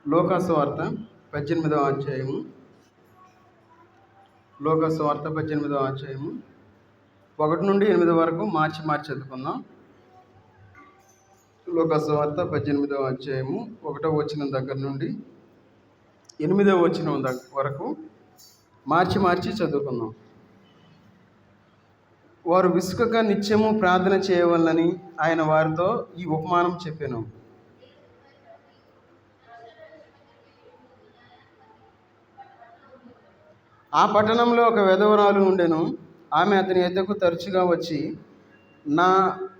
లోకాసు వార్త 18వ అధ్యాయము. లోకాసు వార్త 18వ అధ్యాయము 1 నుండి 8 వరకు మార్చి చదువుకుందాం. లోకాసు వార్త 18వ అధ్యాయము 1వ వచనం దగ్గర నుండి 8వ వచనం వరకు మార్చి చదువుకుందాం. వారు విసుకక నిత్యము ప్రార్థన చేయవలనని ఆయన వారితో ఈ ఉపమానం చెప్పెను. ఆ పట్టణంలో ఒక విధవరాలు ఉండెను. ఆమె అతని యొద్దకు తరచుగా వచ్చి, నా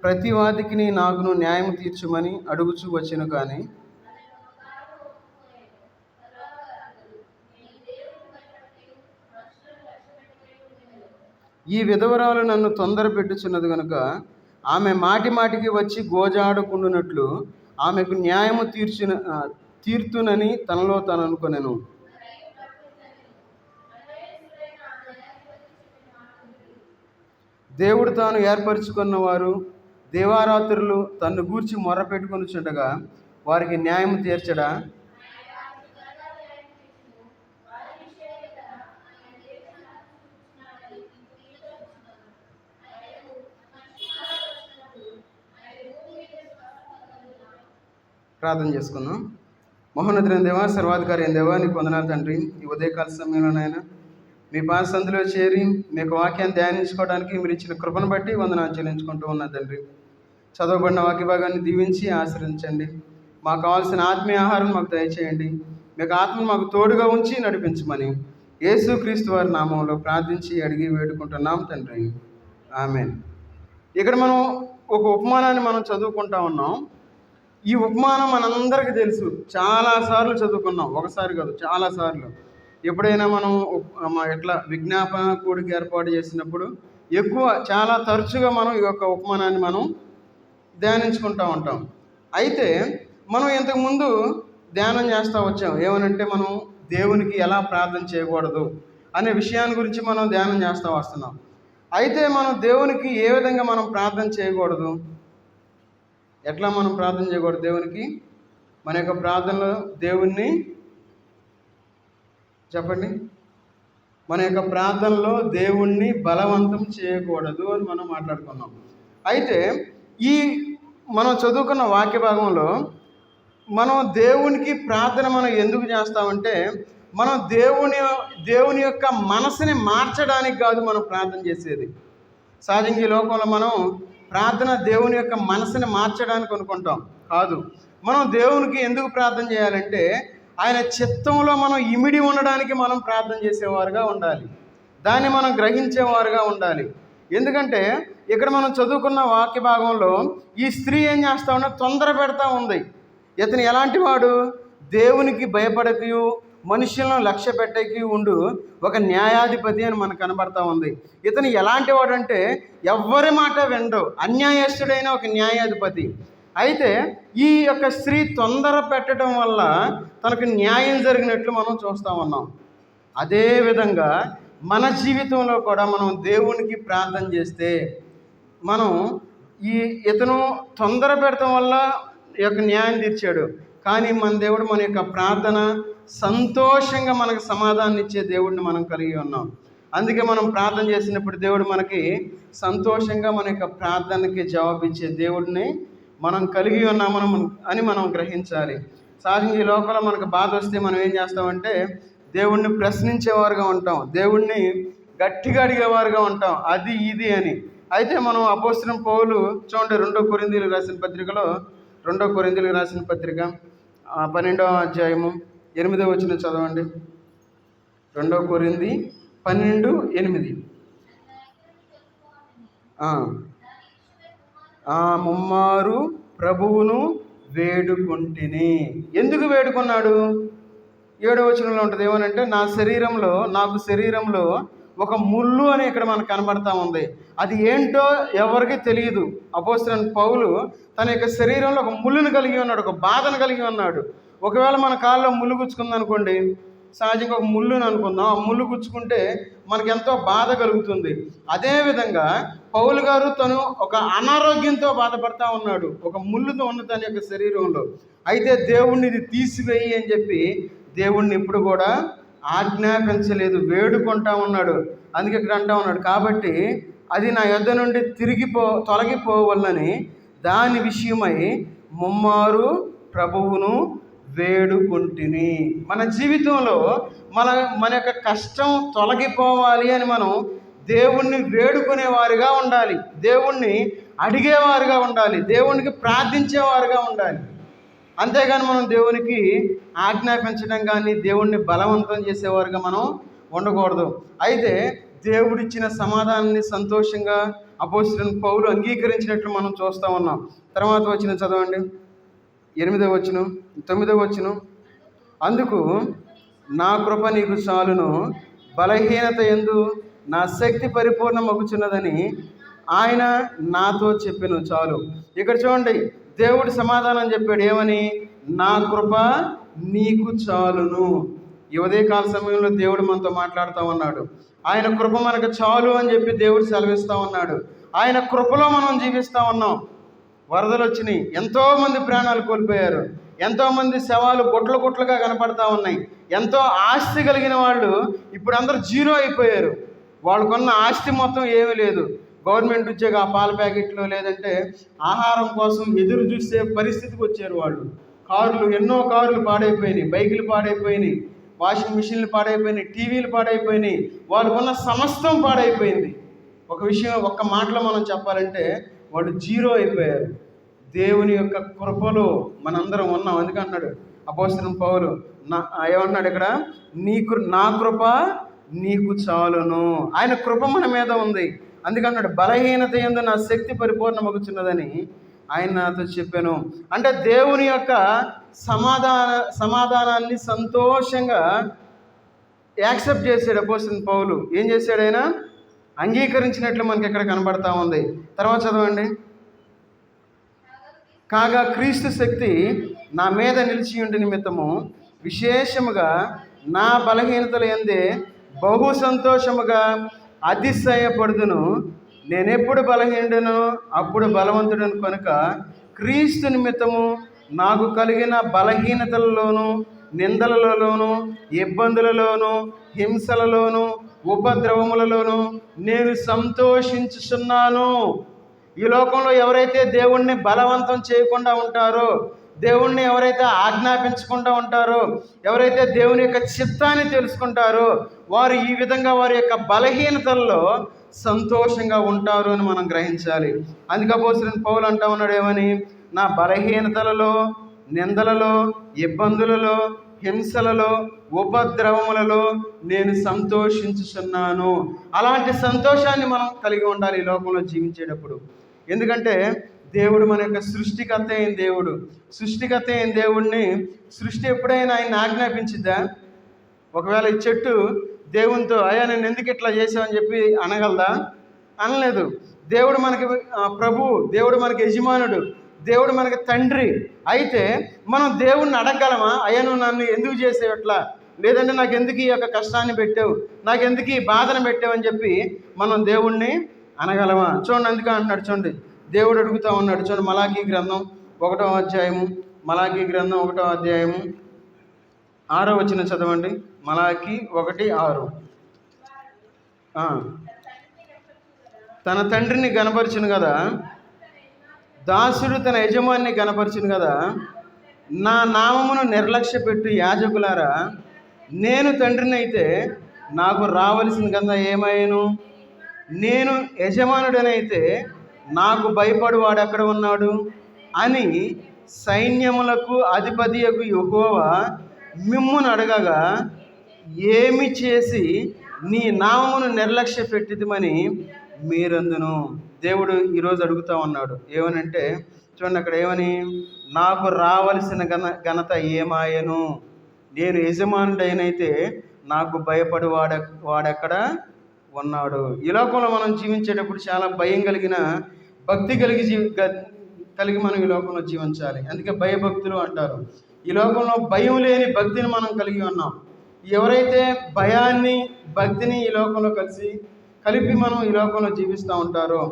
ప్రతివాదికిని నాకును న్యాయం తీర్చుమని అడుగుచూ వచ్చెను. కానీ ఈ విధవరాలు నన్ను తొందర పెట్టుచున్నది కనుక ఆమె మాటికి వచ్చి గోజాడుకుండునట్లు ఆమెకు న్యాయము తీర్తునని తనలో తాను అనుకొనెను. దేవుడు తాను ఏర్పరచుకున్న వారు దేవారాత్రులు తన్ను గూర్చి మొర్ర పెట్టుకొనుచుండగా వారికి న్యాయం తీర్చడా? ప్రార్థన చేసుకుందాం. మహోన్నతుడైన దేవా, సర్వాధికారి అయిన దేవా, నీకు వందనాలు తండ్రి. ఈ ఉదయకాల సమయంలోనైనా మీ పాదసందులో చేరి మీకు వాక్యాన్ని ధ్యానించుకోవడానికి మీరు ఇచ్చిన కృపను బట్టి వందనాలు చెల్లించుకుంటూ ఉన్నా తండ్రి. చదవబడిన వాక్య భాగాన్ని దీవించి ఆశ్రయించండి. మాకు కావాల్సిన ఆత్మీయ ఆహారం మాకు దయచేయండి. మీకు ఆత్మను మాకు తోడుగా ఉంచి నడిపించమని యేసుక్రీస్తు వారి నామంలో ప్రార్థించి అడిగి వేడుకుంటున్నాం తండ్రి. ఆమేన్. ఇక్కడ మనం ఒక ఉపమానాన్ని మనం చదువుకుంటా ఉన్నాం. ఈ ఉపమానం మనందరికీ తెలుసు, చాలాసార్లు చదువుకున్నాం. ఒకసారి కాదు, చాలాసార్లు. ఎప్పుడైనా మనం ఎట్లా విజ్ఞాపన కూడిక ఏర్పాటు చేసినప్పుడు చాలా తరచుగా మనం ఈ యొక్క ఉపమానాన్ని మనం ధ్యానించుకుంటూ ఉంటాం. అయితే మనం ఇంతకుముందు ధ్యానం చేస్తూ వచ్చాం. ఏమనంటే మనం దేవునికి ఎలా ప్రార్థన చేయకూడదు అనే విషయాన్ని గురించి మనం ధ్యానం చేస్తూ వస్తున్నాం. అయితే మనం దేవునికి ఏ విధంగా మనం ప్రార్థన చేయకూడదు, ఎట్లా మనం ప్రార్థన చేయకూడదు దేవునికి? మన యొక్క ప్రార్థనలో దేవుణ్ణి చెప్పండి, మన యొక్క ప్రార్థనలో దేవుణ్ణి బలవంతం చేయకూడదు అని మనం మాట్లాడుకున్నాం. అయితే ఈ మనం చదువుకున్న వాక్య భాగంలో మనం దేవునికి ప్రార్థన మనం ఎందుకు చేస్తామంటే, మనం దేవుని యొక్క మనసుని మార్చడానికి కాదు మనం ప్రార్థన చేసేది. సహజంగా ఈ లోకంలో మనం ప్రార్థన దేవుని యొక్క మనసుని మార్చడానికి అనుకుంటాం. కాదు, మనం దేవునికి ఎందుకు ప్రార్థన చేయాలంటే ఆయన చిత్తంలో మనం ఇమిడి ఉండడానికి మనం ప్రార్థన చేసేవారుగా ఉండాలి. దాన్ని మనం గ్రహించేవారుగా ఉండాలి. ఎందుకంటే ఇక్కడ మనం చదువుకున్న వాక్య భాగంలో ఈ స్త్రీ ఏం చేస్తా ఉన్నా, తొందర పెడతా ఉంది. ఇతను ఎలాంటి వాడు? దేవునికి భయపడకి, మనుషులను లక్ష్య పెట్టకి ఉండు ఒక న్యాయాధిపతి అని మనకు కనబడతా ఉంది. ఇతను ఎలాంటి వాడు అంటే ఎవ్వరి మాట వినడు, అన్యాయస్తుడైన ఒక న్యాయాధిపతి. అయితే ఈ యొక్క స్త్రీ తొందర పెట్టడం వల్ల తనకు న్యాయం జరిగినట్లు మనం చూస్తూ ఉన్నాం. అదేవిధంగా మన జీవితంలో కూడా మనం దేవునికి ప్రార్థన చేస్తే మనం ఇతను తొందర పెట్టడం వల్ల ఈ యొక్క న్యాయం తీర్చాడు. కానీ మన దేవుడు మన యొక్క ప్రార్థన సంతోషంగా మనకు సమాధానం ఇచ్చే దేవుడిని మనం కలిగి ఉన్నాం. అందుకే మనం ప్రార్థన చేసినప్పుడు దేవుడు మనకి సంతోషంగా మన యొక్క ప్రార్థనకి జవాబిచ్చే దేవుడిని మనం కలిగి ఉన్నామని మనం గ్రహించాలి. సహజంగా ఈ లోకంలో మనకు బాధ వస్తే మనం ఏం చేస్తామంటే దేవుణ్ణి ప్రశ్నించేవారుగా ఉంటాం, దేవుణ్ణి గట్టిగా అడిగేవారుగా ఉంటాం, అది ఇది అని. అయితే మనం అపోస్తలుడైన పౌలు చూడండి, 2 కొరింథీయులకు రాసిన పత్రికలో 2 కొరింథీయులకు రాసిన పత్రిక 12వ అధ్యాయము 8వ వచనం చదవండి. 2 కొరింథీ 12:8. ముమ్మారు ప్రభువును వేడుకొంటిని. ఎందుకు వేడుకున్నాడు? 7వ వచనంలో ఉంటుంది. ఏమనంటే నాకు శరీరంలో ఒక ముళ్ళు అని ఇక్కడ మనకు కనబడతా ఉంది. అది ఏంటో ఎవరికి తెలియదు. అపోస్తలుడైన పౌలు తన యొక్క శరీరంలో ఒక ముళ్ళును కలిగి ఉన్నాడు, ఒక బాధను కలిగి ఉన్నాడు. ఒకవేళ మన కాళ్ళలో ముళ్ళు గుచ్చుకుందనుకోండి, సహజంగా ఒక ముళ్ళుని అనుకుందాం, ఆ ముళ్ళు గుచ్చుకుంటే మనకి ఎంతో బాధ కలుగుతుంది. అదేవిధంగా పౌలు గారు తను ఒక అనారోగ్యంతో బాధపడతా ఉన్నాడు, ఒక ముళ్ళుతో ఉన్న తన యొక్క శరీరంలో. అయితే దేవుణ్ణి ఇది తీసివేయి అని చెప్పి దేవుణ్ణి ఇప్పుడు కూడా ఆజ్ఞాపించలేదు, వేడుకుంటా ఉన్నాడు. అందుకే ఇక్కడ అంటా ఉన్నాడు, కాబట్టి అది నా యొద్ద నుండి తొలగిపోవాలని దాని విషయమై ముమ్మారు ప్రభువును వేడుకుంటుని. మన జీవితంలో మన యొక్క కష్టం తొలగిపోవాలి అని మనం దేవుణ్ణి వేడుకునేవారుగా ఉండాలి, దేవుణ్ణి అడిగేవారుగా ఉండాలి, దేవునికి ప్రార్థించేవారుగా ఉండాలి. అంతేగాని మనం దేవునికి ఆజ్ఞాపించడం కానీ దేవుణ్ణి బలవంతం చేసేవారుగా మనం ఉండకూడదు. అయితే దేవుడిచ్చిన సమాధానాన్ని సంతోషంగా అపోస్తలుడైన పౌలు అంగీకరించినట్లు మనం చూస్తూ ఉన్నాం. తర్వాత వచనం చదవండి, 8వ వచనం 9వ వచనం. అందుకు నా కృప నీకు చాలును, బలహీనత యందు నా శక్తి పరిపూర్ణమగుచున్నదని ఆయన నాతో చెప్పెను. చాలు. ఇక్కడ చూడండి, దేవుడు సమాధానం చెప్పాడు ఏమని? నా కృప నీకు చాలును. ఈ ఉదయకాల సమయంలో దేవుడు మనతో మాట్లాడుతూ ఉన్నాడు. ఆయన కృప మనకు చాలు అని చెప్పి దేవుడు సెలవిస్తూ ఉన్నాడు. ఆయన కృపలో మనం జీవిస్తూ ఉన్నాం. వరదలు వచ్చినాయి, ఎంతోమంది ప్రాణాలు కోల్పోయారు, ఎంతోమంది శవాలు గుట్లుగా కనపడతా ఉన్నాయి. ఎంతో ఆస్తి కలిగిన వాళ్ళు ఇప్పుడు అందరూ జీరో అయిపోయారు. వాళ్ళకున్న ఆస్తి మొత్తం ఏమీ లేదు. గవర్నమెంట్ ఉద్యోగ ఆ పాల ప్యాకెట్లు లేదంటే ఆహారం కోసం ఎదురు చూసే పరిస్థితికి వచ్చారు వాళ్ళు. ఎన్నో కార్లు పాడైపోయినాయి, బైకులు పాడైపోయినాయి, వాషింగ్ మిషన్లు పాడైపోయినాయి, టీవీలు పాడైపోయినాయి, వాళ్ళకున్న సమస్తం పాడైపోయింది. ఒక్క మాటలో మనం చెప్పాలంటే వాళ్ళు జీరో అయిపోయారు. దేవుని యొక్క కృపలో మనందరం ఉన్నాం. అందుకంటున్నాడు అపోస్తలుడైన పౌలు, ఏమన్నాడు ఇక్కడ? నా కృప నీకు చాలును. ఆయన కృప మన మీద ఉంది. అందుకన్నాడు బలహీనత యందు నా శక్తి పరిపూర్ణమగుచున్నదని ఆయన నాతో చెప్పాను. అంటే దేవుని యొక్క సమాధానాన్ని సంతోషంగా యాక్సెప్ట్ చేశాడు అపోస్తలుడైన పౌలు. ఏం చేశాడు? ఆయన అంగీకరించినట్లు మనకి ఇక్కడ కనబడతా ఉంది. తర్వాత చదవండి. కాగా క్రీస్తు శక్తి నా మీద నిలిచి ఉండి నిమిత్తము విశేషముగా నా బలహీనతల యందే బహు సంతోషముగా అతిశయపడుదును. నేనెప్పుడు బలహీనుడను అప్పుడు బలవంతుడను కనుక క్రీస్తు నిమిత్తము నాకు కలిగిన బలహీనతలలోను, నిందలలోను, ఇబ్బందులలోను, హింసలలోను, ఉపద్రవములలోను నేను సంతోషించుచున్నాను. ఈ లోకంలో ఎవరైతే దేవుణ్ణి బలవంతం చేయకుండా ఉంటారో, దేవుణ్ణి ఎవరైతే ఆజ్ఞాపించకుండా ఉంటారో, ఎవరైతే దేవుని యొక్క చిత్తాన్ని తెలుసుకుంటారో, వారు ఈ విధంగా వారి యొక్క బలహీనతల్లో సంతోషంగా ఉంటారు అని మనం గ్రహించాలి. అందుకే అపోస్తలుడైన పౌలు అంటా ఉన్నాడు ఏమని? నా బలహీనతలలో, నిందలలో, ఇబ్బందులలో, హింసలలో, ఉపద్రవములలో నేను సంతోషించుచున్నాను. అలాంటి సంతోషాన్ని మనం కలిగి ఉండాలి ఈ లోకంలో జీవించేటప్పుడు. ఎందుకంటే దేవుడు మన యొక్క సృష్టికర్త అయిన దేవుడు. సృష్టికర్త అయిన దేవుడిని సృష్టి ఎప్పుడైనా ఆయన ఆజ్ఞాపించిద్దా? ఒకవేళ ఈ చెట్టు దేవునితో అయ్యా నేను ఎందుకు ఇట్లా చేసావని చెప్పి అనగలదా? అనలేదు. దేవుడు మనకి ప్రభు, దేవుడు మనకి యజమానుడు, దేవుడు మనకి తండ్రి. అయితే మనం దేవుణ్ణి అడగగలమా? అయ్యా నువ్వు నన్ను ఎందుకు చేసావు ఇట్లా, లేదంటే నాకు ఎందుకు ఈ యొక్క కష్టాన్ని పెట్టావు, నాకు ఎందుకు ఈ బాధను పెట్టావు అని చెప్పి మనం దేవుణ్ణి అనగలమా? చూడండి, అందుకే అంటున్నాడు. చూడండి, దేవుడు అడుగుతూ ఉన్నాడు. చూడండి, మలాకీ గ్రంథం 1వ అధ్యాయము, మలాకీ గ్రంథం 1వ అధ్యాయము 6వ వచనం చదవండి. మలాకీ 1:6. తన తండ్రిని గనపరిచును కదా, దాసుడు తన యజమానిని గనపరిచును కదా, నా నామమును నిర్లక్ష్య పెట్టు యాజకులారా, నేను తండ్రిని అయితే నాకు రావలసిన కదా ఏమైను? నేను యజమానుడనైతే నాకు భయపడు వాడు ఎక్కడ ఉన్నాడు అని సైన్యములకు అధిపతియగు యెహోవా మిమ్మును అడగగా ఏమి చేసి నీ నామమును నిర్లక్ష్య పెట్టిదిమని మీరందును. దేవుడు ఈరోజు అడుగుతూ ఉన్నాడు ఏమనంటే, చూడండి అక్కడ ఏమని? నాకు రావలసిన ఘనత ఏమాయను? నేను యజమానుడైనైతే నాకు భయపడు వాడెక్కడ ఉన్నాడు. ఈ లోకంలో మనం జీవించేటప్పుడు చాలా భయం కలిగిన, భక్తి కలిగి మనం ఈ లోకంలో జీవించాలి. అందుకే భయభక్తులు అంటారు. ఈ లోకంలో భయం లేని భక్తిని మనం కలిగి ఉన్నాం. ఎవరైతే భయాన్ని భక్తిని ఈ లోకంలో కలిపి మనం ఈ లోకంలో జీవిస్తూ ఉంటారో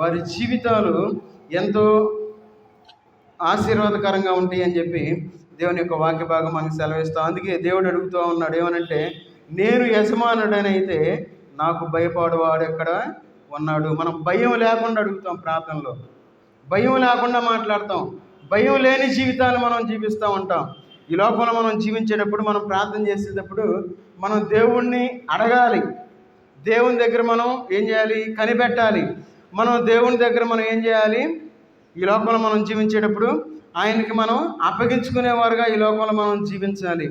వారి జీవితాలు ఎంతో ఆశీర్వాదకరంగా ఉంటాయి అని చెప్పి దేవుని యొక్క వాక్య భాగం మనకు సెలవిస్తాం. అందుకే దేవుడు అడుగుతూ ఉన్నాడు ఏమనంటే, నేను యజమానుడనైతే నాకు భయపడేవాడు ఎక్కడ ఉన్నాడు. మనం భయం లేకుండా అడుగుతాం ప్రార్థనలో, భయం లేకుండా మాట్లాడతాం, భయం లేని జీవితాలు మనం జీవిస్తూ ఉంటాం. ఈ లోకంలో మనం జీవించేటప్పుడు, మనం ప్రార్థన చేసేటప్పుడు మనం దేవుణ్ణి అడగాలి. దేవుని దగ్గర మనం ఏం చేయాలి? కనిపెట్టాలి. మనం దేవుని దగ్గర మనం ఏం చేయాలి? ఈ లోకంలో మనం జీవించేటప్పుడు ఆయనకి మనం అప్పగించుకునేవారుగా ఈ లోకంలో మనం జీవించాలి.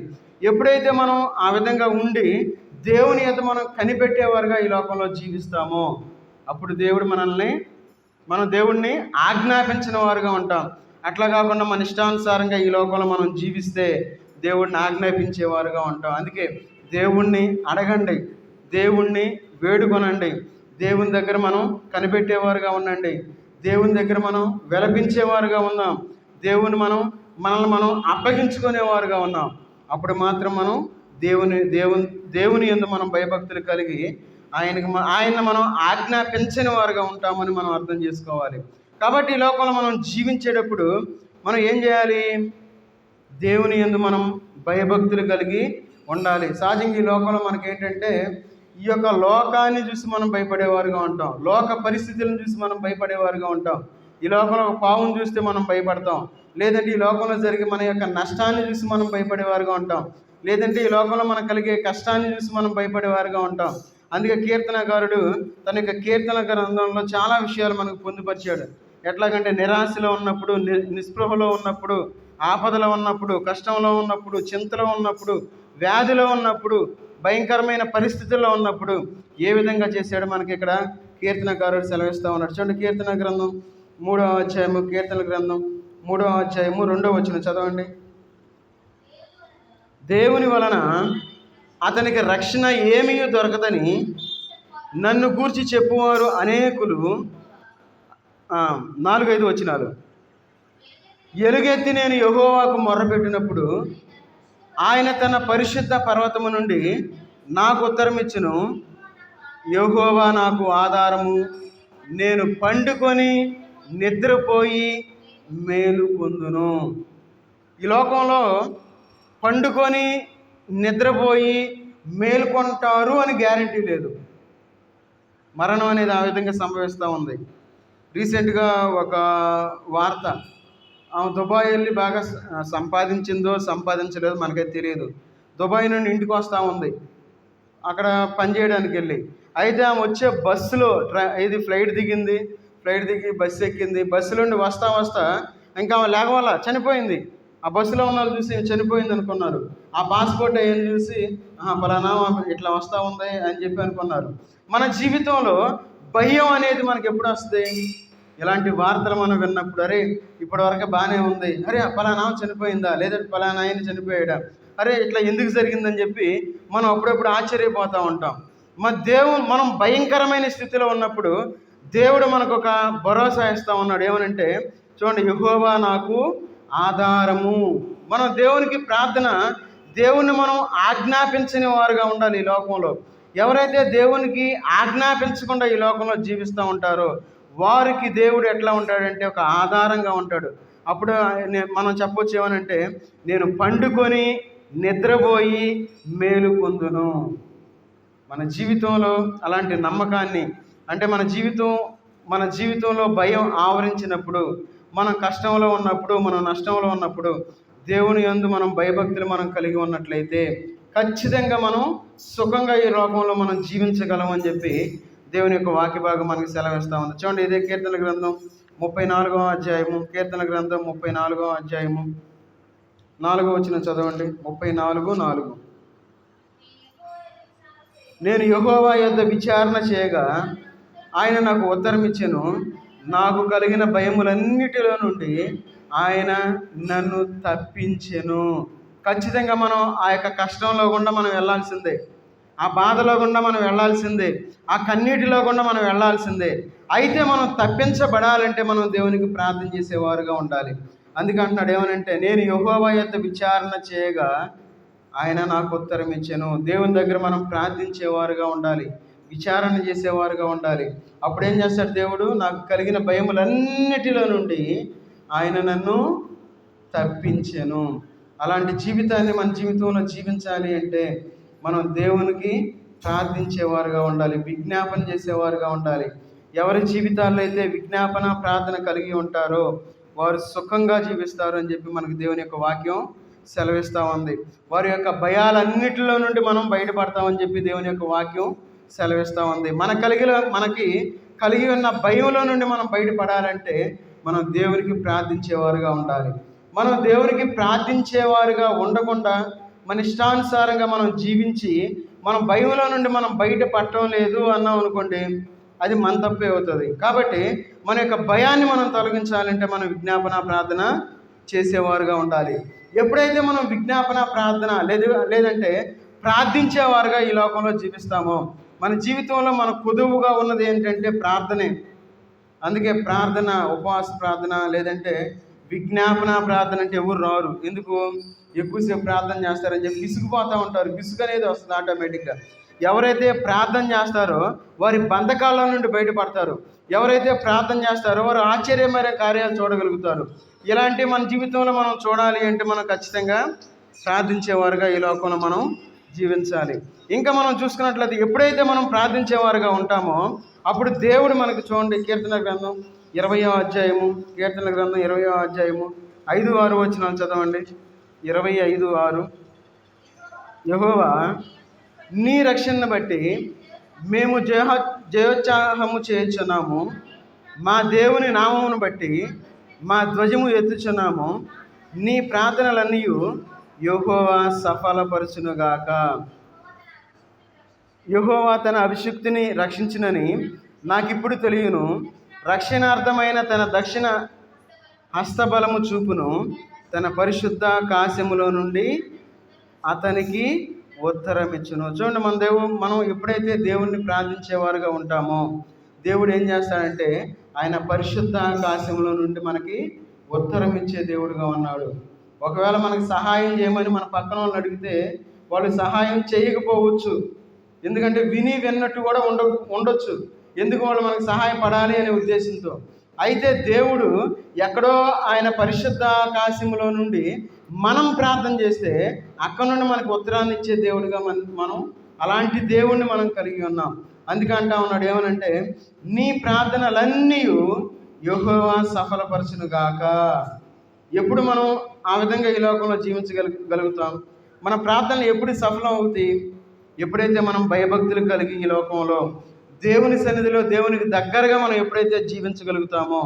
ఎప్పుడైతే మనం ఆ విధంగా ఉండి దేవుని యొక్క మనం కనిపెట్టేవారుగా ఈ లోకంలో జీవిస్తామో అప్పుడు మనం దేవుణ్ణి ఆజ్ఞాపించిన వారుగా ఉంటాం. అట్లా కాకుండా మన ఇష్టానుసారంగా ఈ లోకంలో మనం జీవిస్తే దేవుణ్ణి ఆజ్ఞాపించేవారుగా ఉంటాం. అందుకే దేవుణ్ణి అడగండి, దేవుణ్ణి వేడుకొనండి, దేవుని దగ్గర మనం కనిపెట్టేవారుగా ఉండండి, దేవుని దగ్గర మనం విలపించేవారుగా ఉన్నాం, మనల్ని మనం అప్పగించుకునేవారుగా ఉన్నాం. అప్పుడు మాత్రం మనం దేవుని యందు మనం భయభక్తులు కలిగి ఆయన్ని మనం ఆజ్ఞాపించని వారుగా ఉంటామని మనం అర్థం చేసుకోవాలి. కాబట్టి ఈ లోకంలో మనం జీవించేటప్పుడు మనం ఏం చేయాలి? దేవుని యందు మనం భయభక్తులు కలిగి ఉండాలి. సహజంగా ఈ లోకంలో మనకేంటంటే ఈ యొక్క లోకాన్ని చూసి మనం భయపడేవారుగా ఉంటాం, లోక పరిస్థితులను చూసి మనం భయపడేవారుగా ఉంటాం. ఈ లోకంలో ఒక పావును చూస్తే మనం భయపడతాం, లేదంటే ఈ లోకంలో జరిగే మన యొక్క నష్టాన్ని చూసి మనం భయపడేవారుగా ఉంటాం, లేదంటే ఈ లోకంలో మనకు కలిగే కష్టాన్ని చూసి మనం భయపడేవారుగా ఉంటాం. అందుకే కీర్తనకారుడు తన యొక్క కీర్తన గ్రంథంలో చాలా విషయాలు మనకు పొందుపరిచాడు. ఎట్లాగంటే నిరాశలో ఉన్నప్పుడు, నిస్పృహలో ఉన్నప్పుడు, ఆపదలో ఉన్నప్పుడు, కష్టంలో ఉన్నప్పుడు, చింతలో ఉన్నప్పుడు, వ్యాధిలో ఉన్నప్పుడు, భయంకరమైన పరిస్థితుల్లో ఉన్నప్పుడు ఏ విధంగా చేశాడు మనకి ఇక్కడ కీర్తనకారుడు సెలవిస్తూ ఉన్నాడు. చూడండి, కీర్తన గ్రంథం 3వ అధ్యాయము, కీర్తన గ్రంథం 3వ అధ్యాయము 2వ వచనం చదవండి. దేవుని వలన అతనికి రక్షణ ఏమీ దొరకదని నన్ను గూర్చి చెప్పువారు అనేకులు. 4-5 వచనాలు. ఎలుగెత్తి నేను యెహోవాకు మొర్రపెట్టినప్పుడు ఆయన తన పరిశుద్ధ పర్వతము నుండి నాకు ఉత్తరమిచ్చును. యెహోవా నాకు ఆధారము, నేను పండుకొని నిద్రపోయి మేలు పొందును. ఈ లోకంలో పండుకొని నిద్రపోయి మేలుకొంటారు అని గ్యారంటీ లేదు. మరణం అనేది ఆ విధంగా సంభవిస్తూ ఉంది. రీసెంట్గా ఒక వార్త, ఆమె దుబాయ్ వెళ్ళి బాగా సంపాదించలేదో మనకైతే తెలియదు. దుబాయ్ నుండి ఇంటికి వస్తూ ఉంది అక్కడ పనిచేయడానికి వెళ్ళి. అయితే ఆమె వచ్చే బస్సులో ఫ్లైట్ దిగి బస్సు ఎక్కింది. బస్సు నుండి వస్తా ఇంకా ఆమె లేకవల్ల చనిపోయింది. ఆ బస్సులో ఉన్న వాళ్ళు చూసి చనిపోయింది అనుకున్నారు. ఆ పాస్పోర్ట్ అయ్యని చూసి పలానా ఇట్లా వస్తూ ఉంది అని చెప్పి అనుకున్నారు. మన జీవితంలో భయం అనేది మనకి ఎప్పుడు వస్తుంది? ఇలాంటి వార్తలు మనం విన్నప్పుడు, అరే ఇప్పటివరకు బాగానే ఉంది, అరే పలానా చనిపోయిందా, లేదంటే పలానా ఆయన చనిపోయాడా, అరే ఇట్లా ఎందుకు జరిగిందని చెప్పి మనం అప్పుడప్పుడు ఆశ్చర్యపోతూ ఉంటాం. మనం భయంకరమైన స్థితిలో ఉన్నప్పుడు దేవుడు మనకు ఒక భరోసా ఇస్తూ ఉన్నాడు. ఏమనంటే చూడండి, యెహోవా నాకు ఆధారము. మనం దేవునికి దేవుణ్ణి మనం ఆజ్ఞాపించని వారుగా ఉండాలి. ఈ లోకంలో ఎవరైతే దేవునికి ఆజ్ఞాపించకుండా ఈ లోకంలో జీవిస్తూ ఉంటారో వారికి దేవుడు ఎట్లా ఉంటాడంటే ఒక ఆధారంగా ఉంటాడు. అప్పుడు మనం చెప్పొచ్చు ఏమనంటే, నేను పండుకొని నిద్రపోయి మేలు పొందును. మన జీవితంలో అలాంటి నమ్మకాన్ని, అంటే మన జీవితంలో భయం ఆవరించినప్పుడు, మనం కష్టంలో ఉన్నప్పుడు, మనం నష్టంలో ఉన్నప్పుడు దేవుని యందు మనం భయభక్తులు మనం కలిగి ఉన్నట్లయితే ఖచ్చితంగా మనం సుఖంగా ఈ లోకంలో మనం జీవించగలమని చెప్పి దేవుని యొక్క వాక్య భాగం మనకి సెలవిస్తూ ఉంది. చూడండి, ఇదే కీర్తన గ్రంథం 34వ అధ్యాయము, కీర్తన గ్రంథం 34వ అధ్యాయము 4వ వచనం చదవండి. 34:4. నేను యెహోవా యొద్ద విచారణ చేయగా ఆయన నాకు ఉత్తరం ఇచ్చెను. నాకు కలిగిన భయములన్నిటిలో నుండి ఆయన నన్ను తప్పించెను. ఖచ్చితంగా మనం ఆ యొక్క కష్టంలో గుండా మనం వెళ్ళాల్సిందే, ఆ బాధలో గుండా మనం వెళ్ళాల్సిందే, ఆ కన్నీటిలో గుండా మనం వెళ్ళాల్సిందే. అయితే మనం తప్పించబడాలంటే మనం దేవునికి ప్రార్థన చేసేవారుగా ఉండాలి. అందుకంటున్నాడు ఏమనంటే, నేను యెహోవా యొద్ద విచారణ చేయగా ఆయన నాకు ఉత్తరం ఇచ్చాను. దేవుని దగ్గర మనం ప్రార్థించేవారుగా ఉండాలి, విచారణ చేసేవారుగా ఉండాలి. అప్పుడు ఏం చేస్తాడు దేవుడు? నాకు కలిగిన భయములన్నిటిలో నుండి ఆయన నన్ను తప్పించెను. అలాంటి జీవితాన్ని మన జీవితంలో జీవించాలి అంటే మనం దేవునికి ప్రార్థించేవారుగా ఉండాలి, విజ్ఞాపన చేసేవారుగా ఉండాలి. ఎవరి జీవితాల్లో అయితే విజ్ఞాపన ప్రార్థన కలిగి ఉంటారో వారు సుఖంగా జీవిస్తారు అని చెప్పి మనకు దేవుని యొక్క వాక్యం సెలవిస్తూ ఉంది. వారి యొక్క భయాలన్నిటిలో నుండి మనం బయటపడతామని చెప్పి దేవుని యొక్క వాక్యం సెలవిస్తూ ఉంది. మనకి కలిగి ఉన్న భయంలో నుండి మనం బయటపడాలంటే మనం దేవునికి ప్రార్థించేవారుగా ఉండాలి. మనం దేవునికి ప్రార్థించేవారుగా ఉండకుండా మన ఇష్టానుసారంగా మనం జీవించి మనం భయంలో నుండి మనం బయటపడటం లేదు అన్నాం అనుకోండి, అది మన తప్పే అవుతుంది. కాబట్టి మన యొక్క భయాన్ని మనం తొలగించాలంటే మనం విజ్ఞాపన ప్రార్థన చేసేవారుగా ఉండాలి. ఎప్పుడైతే మనం విజ్ఞాపన ప్రార్థన లేదంటే ప్రార్థించేవారుగా ఈ లోకంలో జీవిస్తామో మన జీవితంలో మన కొదువుగా ఉన్నది ఏంటంటే ప్రార్థనే. అందుకే ప్రార్థన, ఉపవాస ప్రార్థన లేదంటే విజ్ఞాపన ప్రార్థన అంటే ఎవరు రారు. ఎందుకు? ఎక్కువసేపు ప్రార్థన చేస్తారని చెప్పి విసుగుపోతూ ఉంటారు. విసుగు అనేది వస్తుంది ఆటోమేటిక్గా. ఎవరైతే ప్రార్థన చేస్తారో వారి బంధకాల నుండి బయటపడతారు. ఎవరైతే ప్రార్థన చేస్తారో వారు ఆశ్చర్యమైన కార్యాలు చూడగలుగుతారు. ఇలాంటి మన జీవితంలో మనం చూడాలి అంటే మనం ఖచ్చితంగా ప్రార్థించేవారుగా ఈ లోకంలో మనం జీవించాలి. ఇంకా మనం చూసుకున్నట్లయితే ఎప్పుడైతే మనం ప్రార్థించేవారుగా ఉంటామో అప్పుడు దేవుడు మనకు చూడండి, కీర్తన గ్రంథం 20వ అధ్యాయము, కీర్తన గ్రంథం 20వ అధ్యాయము 5-6 వచనాలు చదవండి. 25:6 యెహోవా నీ రక్షణను బట్టి మేము జయోత్సాహము చేయుచున్నాము, మా దేవుని నామమును బట్టి మా ధ్వజము ఎత్తుచున్నాము, నీ ప్రార్థనలన్నీ యెహోవా సఫలపరచునుగాక. యెహోవా తన అభిషిక్తుని రక్షించునని నాకిప్పుడు తెలియను, రక్షణార్థమైన తన దక్షిణ హస్తబలము చూపును, తన పరిశుద్ధ కాశములో నుండి అతనికి ఉత్తరం ఇచ్చును. చూడండి, మనం ఎప్పుడైతే దేవుణ్ణి ప్రార్థించేవారుగా ఉంటామో దేవుడు ఏం చేస్తాడంటే ఆయన పరిశుద్ధ ఆకాశంలో నుండి మనకి ఉత్తరం ఇచ్చే దేవుడుగా ఉన్నాడు. ఒకవేళ మనకి సహాయం చేయమని మన పక్కన వాళ్ళని అడిగితే వాళ్ళు సహాయం చేయకపోవచ్చు, ఎందుకంటే విన్నట్టు కూడా ఉండొచ్చు. ఎందుకు? వాళ్ళు మనకు సహాయపడాలి అనే ఉద్దేశంతో. అయితే దేవుడు ఎక్కడో ఆయన పరిశుద్ధ ఆకాశంలో నుండి మనం ప్రార్థన చేస్తే అక్కడ నుండి మనకు ఉత్తరాన్ని ఇచ్చే దేవుడిగా మనం అలాంటి దేవుణ్ణి మనం కలిగి ఉన్నాం. అందుకే అంటా ఉన్నాడు ఏమనంటే నీ ప్రార్థనలన్నీ యెహోవా సఫలపరచునుగాక. ఎప్పుడు మనం ఆ విధంగా ఈ లోకంలో జీవించగలుగుతాం? మన ప్రార్థనలు ఎప్పుడు సఫలం అవుతాయి? ఎప్పుడైతే మనం భయభక్తులు కలిగి ఈ లోకంలో దేవుని సన్నిధిలో దేవునికి దగ్గరగా మనం ఎప్పుడైతే జీవించగలుగుతామో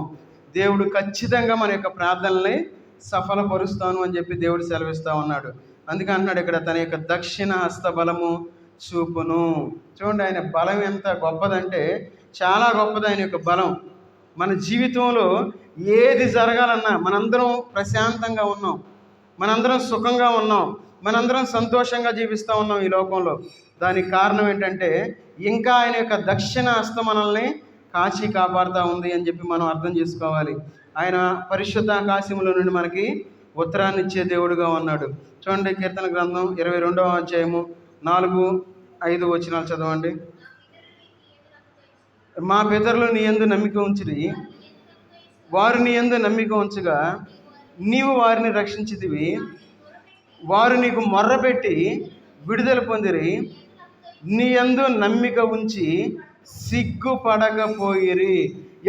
దేవుడు ఖచ్చితంగా మన యొక్క ప్రార్థనల్ని సఫలపరుస్తాను అని చెప్పి దేవుడు సెలవిస్తూ ఉన్నాడు. అందుకే అంటున్నాడు ఇక్కడ తన యొక్క దక్షిణ హస్త బలము చూపును. చూడండి, ఆయన బలం ఎంత గొప్పదంటే చాలా గొప్పది ఆయన యొక్క బలం. మన జీవితంలో ఏది జరగాలన్నా మనందరం ప్రశాంతంగా ఉన్నాం, మనందరం సుఖంగా ఉన్నాం, మనందరం సంతోషంగా జీవిస్తూ ఉన్నాం ఈ లోకంలో. దానికి కారణం ఏంటంటే ఇంకా ఆయన యొక్క దక్షిణ హస్తం మనల్ని కాచి కాపాడుతూ ఉంది అని చెప్పి మనం అర్థం చేసుకోవాలి. ఆయన పరిశుద్ధ ఆకాశములో నుండి మనకి ఉత్తరాన్ని ఇచ్చే దేవుడుగా ఉన్నాడు. చూడండి, కీర్తన గ్రంథం 22వ అధ్యాయము 4-5 వచనాలు చదవండి. మా పితరులు నీ యందు నమ్మిక ఉంచిరి, వారు నీ యందు నమ్మిక ఉంచగా నీవు వారిని రక్షించితివి, వారు నీకు మొర్రపెట్టి విడుదల పొందిరి, నీ యందు నమ్మిక ఉంచి సిగ్గుపడకపోయిరి.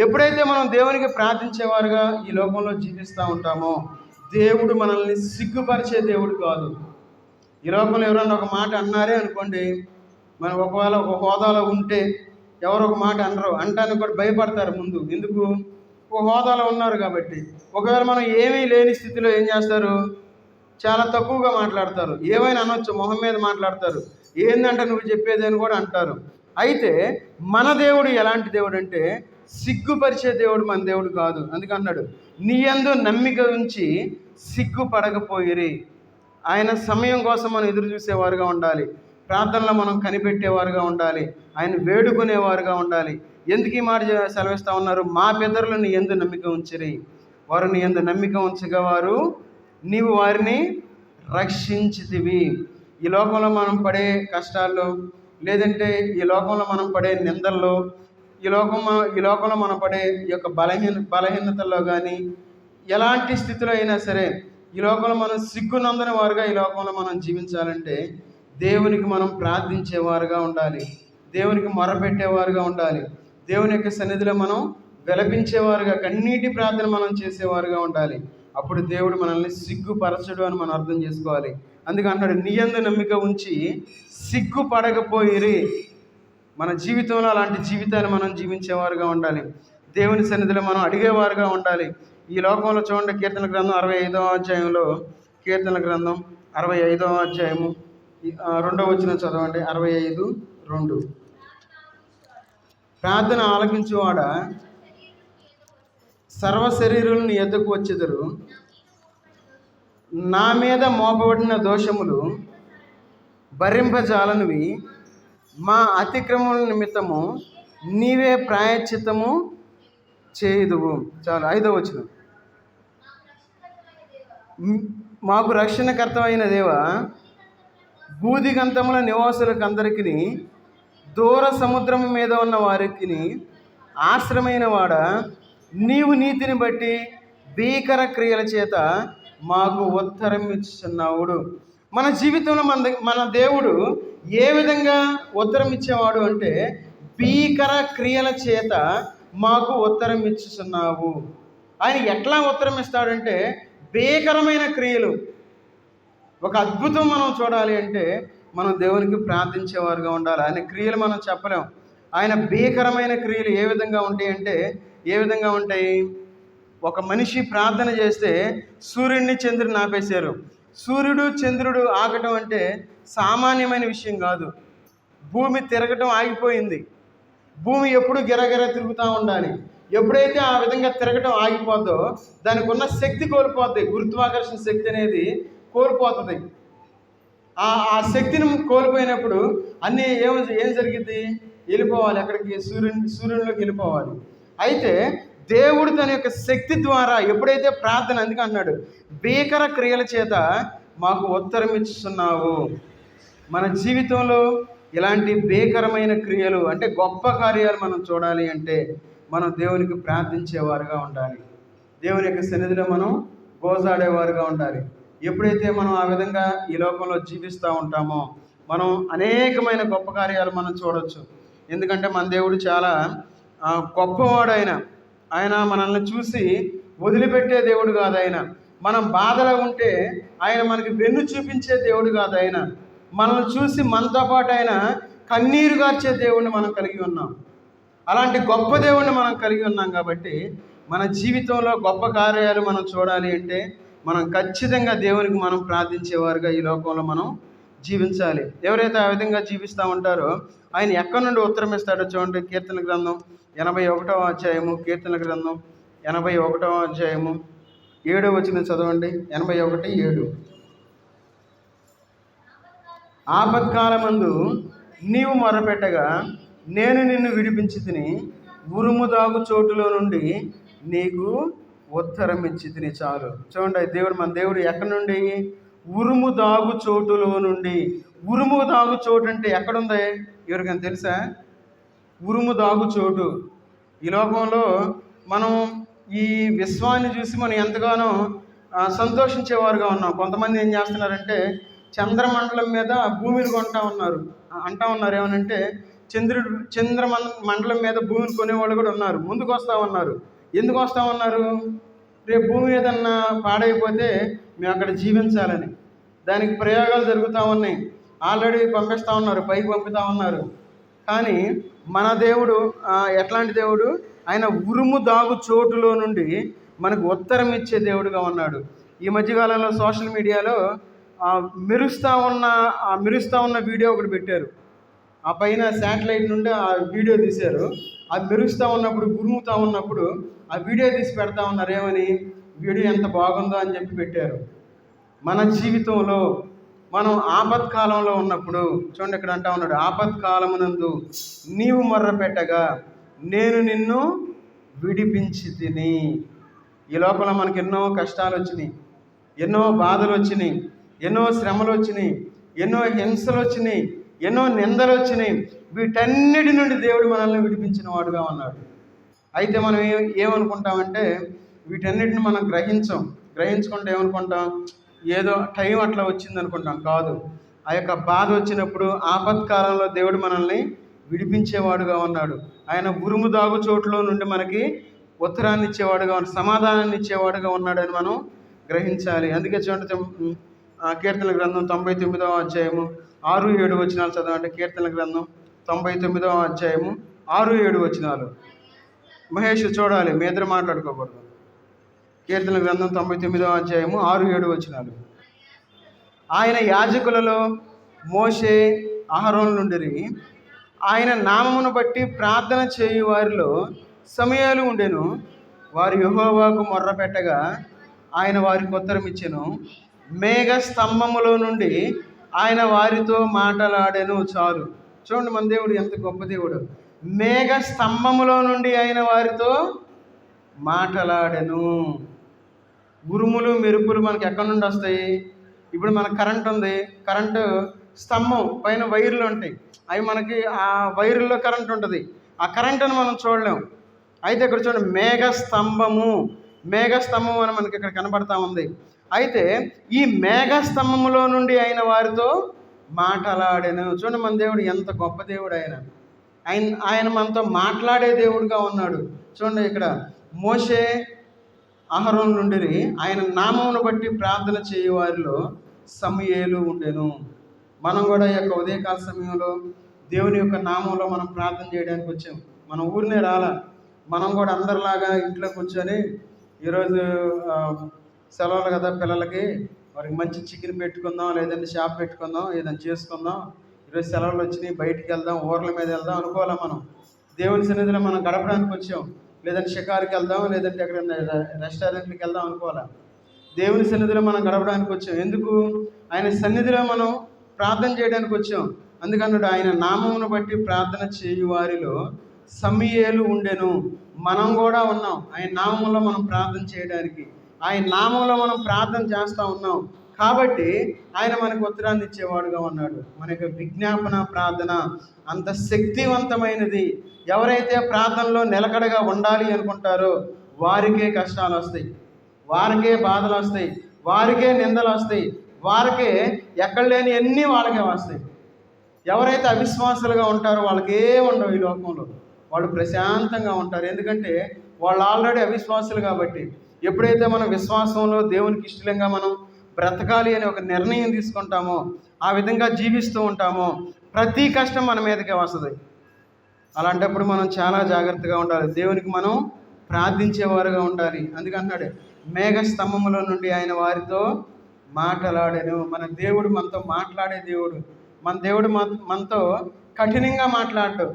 ఎప్పుడైతే మనం దేవునికి ప్రార్థించేవారుగా ఈ లోకంలో జీవిస్తూ ఉంటామో దేవుడు మనల్ని సిగ్గుపరిచే దేవుడు కాదు. ఈ లోకంలో ఎవరన్నా ఒక మాట అన్నారే అనుకోండి, మనం ఒకవేళ ఒక హోదాలో ఉంటే ఎవరు ఒక మాట అనరు, అంటానికి కూడా భయపడతారు ముందు. ఎందుకు? ఒక హోదాలో ఉన్నారు కాబట్టి. ఒకవేళ మనం ఏమీ లేని స్థితిలో ఏం చేస్తారు? చాలా తక్కువగా మాట్లాడతారు, ఏమైనా అనొచ్చు, మొహం మీద మాట్లాడతారు, ఏందంటే నువ్వు చెప్పేది అని కూడా అంటారు. అయితే మన దేవుడు ఎలాంటి దేవుడు అంటే సిగ్గుపరిచే దేవుడు మన దేవుడు కాదు. అందుకన్నాడు నీ యందు నమ్మిక ఉంచి సిగ్గుపడకపోయిరి. ఆయన సమయం కోసం మనం ఎదురు చూసేవారుగా ఉండాలి, ప్రార్థనలో మనం కనిపెట్టేవారుగా ఉండాలి, ఆయన వేడుకునేవారుగా ఉండాలి. ఎందుకు ఈ మాట సెలవిస్తూ ఉన్నారు? మా పితరులు నీ యందు నమ్మిక ఉంచిరి, వారు నీ యందు నమ్మిక ఉంచగా వారు నీవు వారిని రక్షించితివి. ఈ లోకంలో మనం పడే కష్టాల్లో, లేదంటే ఈ లోకంలో మనం పడే నిందల్లో, ఈ లోకంలో మనం పడే ఈ యొక్క బలహీనతల్లో కానీ, ఎలాంటి స్థితిలో అయినా సరే ఈ లోకంలో మనం సిగ్గునందని వారుగా ఈ లోకంలో మనం జీవించాలంటే దేవునికి మనం ప్రార్థించేవారుగా ఉండాలి, దేవునికి మొరపెట్టేవారుగా ఉండాలి, దేవుని యొక్క సన్నిధిలో మనం విలపించేవారుగా, కన్నీటి ప్రార్థన మనం చేసేవారుగా ఉండాలి. అప్పుడు దేవుడు మనల్ని సిగ్గుపరచడు అని మనం అర్థం చేసుకోవాలి. అందుకే అంటాడు, నీ యందు నమ్మిక ఉంచి సిగ్గుపడకపోయిరి. మన జీవితంలో అలాంటి జీవితాన్ని మనం జీవించేవారుగా ఉండాలి, దేవుని సన్నిధిలో మనం అడిగేవారుగా ఉండాలి. ఈ లోకంలో చూడండి, కీర్తన గ్రంథం 65వ అధ్యాయంలో, కీర్తన గ్రంథం 65వ అధ్యాయము 2వ వచనం చదవండి. 65:2. ప్రార్థన ఆలకించువాడ సర్వ శరీరులు నీ ఎద్దకు వచ్చెదరు, నా మీద మోపబడిన దోషములు భరింపజాలనివి, మా అతిక్రమముల నిమిత్తము నీవే ప్రాయశ్చిత్తము చేయుదువు. చాలు. 5వ వచనం, మాకు రక్షణకర్తమైన దేవా, భూదిగంతముల నివాసులకందరికీ, దూర సముద్రము మీద ఉన్న వారికి ఆశ్రమైన వాడ, నీవు నీతిని బట్టి భీకర క్రియల చేత మాకు ఉత్తరం ఇచ్చుచున్నావుడు. మన జీవితంలో మన దేవుడు ఏ విధంగా ఉత్తరం ఇచ్చేవాడు అంటే, భీకర క్రియల చేత మాకు ఉత్తరం ఇచ్చుచున్నావు. ఆయన ఎట్లా ఉత్తరం ఇస్తాడంటే, భీకరమైన క్రియలు. ఒక అద్భుతం మనం చూడాలి అంటే మనం దేవునికి ప్రార్థించేవారుగా ఉండాలి. ఆయన క్రియలు మనం చెప్పలేం. ఆయన భీకరమైన క్రియలు ఏ విధంగా ఉంటాయి అంటే, ఏ విధంగా ఉంటాయి? ఒక మనిషి ప్రార్థన చేస్తే సూర్యుడిని చంద్రుడిని ఆపేశారు. సూర్యుడు చంద్రుడు ఆగటం అంటే సామాన్యమైన విషయం కాదు. భూమి తిరగటం ఆగిపోయింది. భూమి ఎప్పుడు గిరగిర తిరుగుతూ ఉండాలి. ఎప్పుడైతే ఆ విధంగా తిరగటం ఆగిపోద్దో దానికి ఉన్న శక్తి కోల్పోద్ది. గురుత్వాకర్షణ శక్తి అనేది కోల్పోతుంది. ఆ శక్తిని కోల్పోయినప్పుడు అన్నీ ఏం జరిగింది? వెళ్ళిపోవాలి. ఎక్కడికి? సూర్యునిలోకి వెళ్ళిపోవాలి. అయితే దేవుడు తన యొక్క శక్తి ద్వారా ఎప్పుడైతే ప్రార్థన, అందుకే అన్నాడు, భీకర క్రియల చేత మాకు ఉత్తరం ఇస్తున్నావు. మన జీవితంలో ఇలాంటి భీకరమైన క్రియలు అంటే గొప్ప కార్యాలు మనం చూడాలి అంటే మనం దేవునికి ప్రార్థించేవారుగా ఉండాలి, దేవుని యొక్క సన్నిధిలో మనం గోజాడేవారుగా ఉండాలి. ఎప్పుడైతే మనం ఆ విధంగా ఈ లోకంలో జీవిస్తూ ఉంటామో మనం అనేకమైన గొప్ప కార్యాలు మనం చూడవచ్చు. ఎందుకంటే మన దేవుడు చాలా గొప్పవాడు. ఆయన మనల్ని చూసి వదిలిపెట్టే దేవుడు కాదు. ఆయన మనం బాధలో ఉంటే ఆయన మనకి వెన్ను చూపించే దేవుడు కాదు. ఆయన మనల్ని చూసి మనతో పాటు ఆయన కన్నీరు గార్చే దేవుడిని మనం కలిగి ఉన్నాం. అలాంటి గొప్ప దేవుడిని మనం కలిగి ఉన్నాం. కాబట్టి మన జీవితంలో గొప్ప కార్యాలు మనం చూడాలి అంటే మనం ఖచ్చితంగా దేవునికి మనం ప్రార్థించేవారుగా ఈ లోకంలో మనం జీవించాలి. ఎవరైతే ఆ విధంగా జీవిస్తూ ఉంటారో ఆయన ఎక్కడి నుండి ఉత్తరం ఇస్తాడో చూడండి. కీర్తన గ్రంథం 81వ అధ్యాయము, కీర్తన గ్రంథం 81వ అధ్యాయము 7వ వచనం చదవండి. 81:7. ఆపత్కాలమందు నీవు మొరపెట్టగా నేను నిన్ను విడిపించి తిని, ఉరుము దాగు చోటులో నుండి నీకు ఉత్తరం ఇచ్చి తిని. చాలు. చూడండి, మన దేవుడు ఎక్కడి నుండి? ఉరుము దాగు చోటులో నుండి. ఉరుము దాగు చోటు అంటే ఎక్కడుంది? ఎవరికైనా తెలుసా? ఉరుము దాగు చోటు. ఈ లోకంలో మనం ఈ విశ్వాన్ని చూసి మనం ఎంతగానో సంతోషించేవారుగా ఉన్నాం. కొంతమంది ఏం చేస్తున్నారంటే చంద్రమండలం మీద భూమిని అంటా ఉన్నారు. ఏమనంటే చంద్రమండలం మీద భూమిని కొనేవాళ్ళు కూడా ఉన్నారు. ముందుకు వస్తూ ఉన్నారు. ఎందుకు వస్తూ ఉన్నారు? రేపు భూమి ఏదన్నా పాడైపోతే మేము అక్కడ జీవించాలని. దానికి ప్రయోగాలు జరుగుతూ ఉన్నాయి. ఆల్రెడీ పంపిస్తూ ఉన్నారు, పైకి పంపుతూ ఉన్నారు. కానీ మన దేవుడు ఎట్లాంటి దేవుడు? ఆయన ఉరుము దాగు చోటులో నుండి మనకు ఉత్తరం ఇచ్చే దేవుడుగా ఉన్నాడు. ఈ మధ్యకాలంలో సోషల్ మీడియాలో మెరుస్తూ ఉన్న వీడియో ఒకటి పెట్టారు. ఆ పైన శాటిలైట్ నుండి ఆ వీడియో తీశారు. అది మెరుస్తూ ఉన్నప్పుడు, ఉరుముతూ ఉన్నప్పుడు ఆ వీడియో తీసి పెడతా ఉన్నారు. ఏమని? వీడియో ఎంత బాగుందో అని చెప్పి పెట్టారు. మన జీవితంలో మనం ఆపత్కాలంలో ఉన్నప్పుడు చూడండి, ఇక్కడ అంటా ఉన్నాడు, ఆపత్కాలమునందు నీవు మొర్ర పెట్టగా నేను నిన్ను విడిపించి తిని. ఈ లోపల మనకు ఎన్నో కష్టాలు వచ్చినాయి, ఎన్నో బాధలు వచ్చినాయి, ఎన్నో శ్రమలు వచ్చినాయి, ఎన్నో హింసలు వచ్చినాయి, ఎన్నో నిందలు వచ్చినాయి. వీటన్నిటి నుండి దేవుడు మనల్ని విడిపించిన వాడుగా ఉన్నాడు. అయితే మనం ఏమనుకుంటామంటే వీటన్నిటిని మనం గ్రహించుకుంటే ఏమనుకుంటాం, ఏదో టైం అట్లా వచ్చింది అనుకుంటాం. కాదు, ఆ యొక్క బాధ వచ్చినప్పుడు ఆపత్కాలంలో దేవుడు మనల్ని విడిపించేవాడుగా ఉన్నాడు. ఆయన ఉరుము దాగు చోట్లో నుండి మనకి ఉత్తరాన్ని ఇచ్చేవాడుగా, సమాధానాన్ని ఇచ్చేవాడుగా ఉన్నాడని మనం గ్రహించాలి. అందుకే చూడండి, కీర్తన గ్రంథం 99వ అధ్యాయము 6-7 వచనాలు చదవండి. కీర్తన గ్రంథం 99వ అధ్యాయము 6-7 వచనాలు. మహేష్ చూడాలి, మీ ఇద్దరు మాట్లాడుకోకూడదు. కీర్తన గ్రంథం 99వ అధ్యాయము 6-7 వచనాలు. ఆయన యాజకులలో మోషే, అహరోను నుండి ఆయన నామమును బట్టి ప్రార్థన చేయు వారిలో సమయాలు ఉండెను. వారు యెహోవాకు మొర్ర పెట్టగా ఆయన వారికి ఉత్తరం ఇచ్చెను. మేఘ స్తంభములో నుండి ఆయన వారితో మాట్లాడెను. చాలు. చూడండి, మన దేవుడు ఎంత గొప్ప దేవుడు. మేఘ స్తంభములో నుండి ఆయన వారితో మాట్లాడెను. ఉరుములు మెరుపులు మనకి ఎక్కడి నుండి వస్తాయి? ఇప్పుడు మనకు కరెంట్ ఉంది, కరెంటు స్తంభం పైన వైర్లు ఉంటాయి, అవి మనకి ఆ వైర్లో కరెంట్ ఉంటుంది. ఆ కరెంటును మనం చూడలేం. అయితే ఇక్కడ చూడండి, మేఘస్తంభం అని మనకి ఇక్కడ కనబడతా ఉంది. అయితే ఈ మేఘస్తంభములో నుండి ఆయన వారితో మాట్లాడెను. చూడండి, మన దేవుడు ఎంత గొప్ప దేవుడు. ఆయన మనతో మాట్లాడే దేవుడుగా ఉన్నాడు. చూడండి, ఇక్కడ మోషే, అహరోను నుండి ఆయన నామమును బట్టి ప్రార్థన చేయు వారిలో సమూయేలు ఉండెను. మనం కూడా ఈ యొక్క ఉదయకాల సమయంలో దేవుని యొక్క నామంలో మనం ప్రార్థన చేయడానికి వచ్చాం. మన ఊరినే రాలా. మనం కూడా అందరిలాగా ఇంట్లో కూర్చొని ఈరోజు సెలవులు కదా పిల్లలకి, వారికి మంచి చికెన్ పెట్టుకుందాం, లేదంటే షాప్ పెట్టుకుందాం, ఏదైనా చేసుకుందాం, ఈరోజు సెలవులు వచ్చినాయి బయటికి వెళ్దాం, ఊర్ల మీద వెళ్దాం అనుకోవాలా. మనం దేవుని సన్నిధిలో మనం గడపడానికి వచ్చాం. లేదంటే షికారుకి వెళ్దాం, లేదంటే ఎక్కడైనా రెస్టారెంట్కి వెళ్దాం అనుకోవాలా. దేవుని సన్నిధిలో మనం గడపడానికి వచ్చాం. ఎందుకు? ఆయన సన్నిధిలో మనం ప్రార్థన చేయడానికి వచ్చాం. అందుకన్నాడు, ఆయన నామమును బట్టి ప్రార్థన చేయు వారిలో సమూయేలు ఉండెను. మనం కూడా ఉన్నాం ఆయన నామంలో మనం ప్రార్థన చేయడానికి. ఆయన నామంలో మనం ప్రార్థన చేస్తూ ఉన్నాం కాబట్టి ఆయన మనకు ఉత్తరాన్ని ఇచ్చేవాడుగా ఉన్నాడు. మన యొక్క విజ్ఞాపన ప్రార్థన అంత శక్తివంతమైనది. ఎవరైతే ప్రార్థనలో నిలకడగా ఉండాలి అనుకుంటారో వారికే కష్టాలు వస్తాయి, వారికే బాధలు వస్తాయి, వారికే నిందలు వస్తాయి, వారికే ఎక్కడ లేని అన్నీ వాళ్ళకే వస్తాయి. ఎవరైతే అవిశ్వాసులుగా ఉంటారో వాళ్ళకి ఏముండవు ఈ లోకంలో. వాళ్ళు ప్రశాంతంగా ఉంటారు. ఎందుకంటే వాళ్ళు ఆల్రెడీ అవిశ్వాసులు కాబట్టి. ఎప్పుడైతే మనం విశ్వాసంలో దేవునికి ఇష్టంగా మనం బ్రతకాలి అనే ఒక నిర్ణయం తీసుకుంటామో, ఆ విధంగా జీవిస్తూ ఉంటామో, ప్రతి కష్టం మన మీదకే వస్తుంది. అలాంటప్పుడు మనం చాలా జాగ్రత్తగా ఉండాలి. దేవునికి మనం ప్రార్థించేవారుగా ఉండాలి. అందుకంటున్నాడు, మేఘ స్తంభములో నుండి ఆయన వారితో మాట్లాడాను. మన దేవుడు మనతో మాట్లాడే దేవుడు. మన దేవుడు మనతో కఠినంగా మాట్లాడు.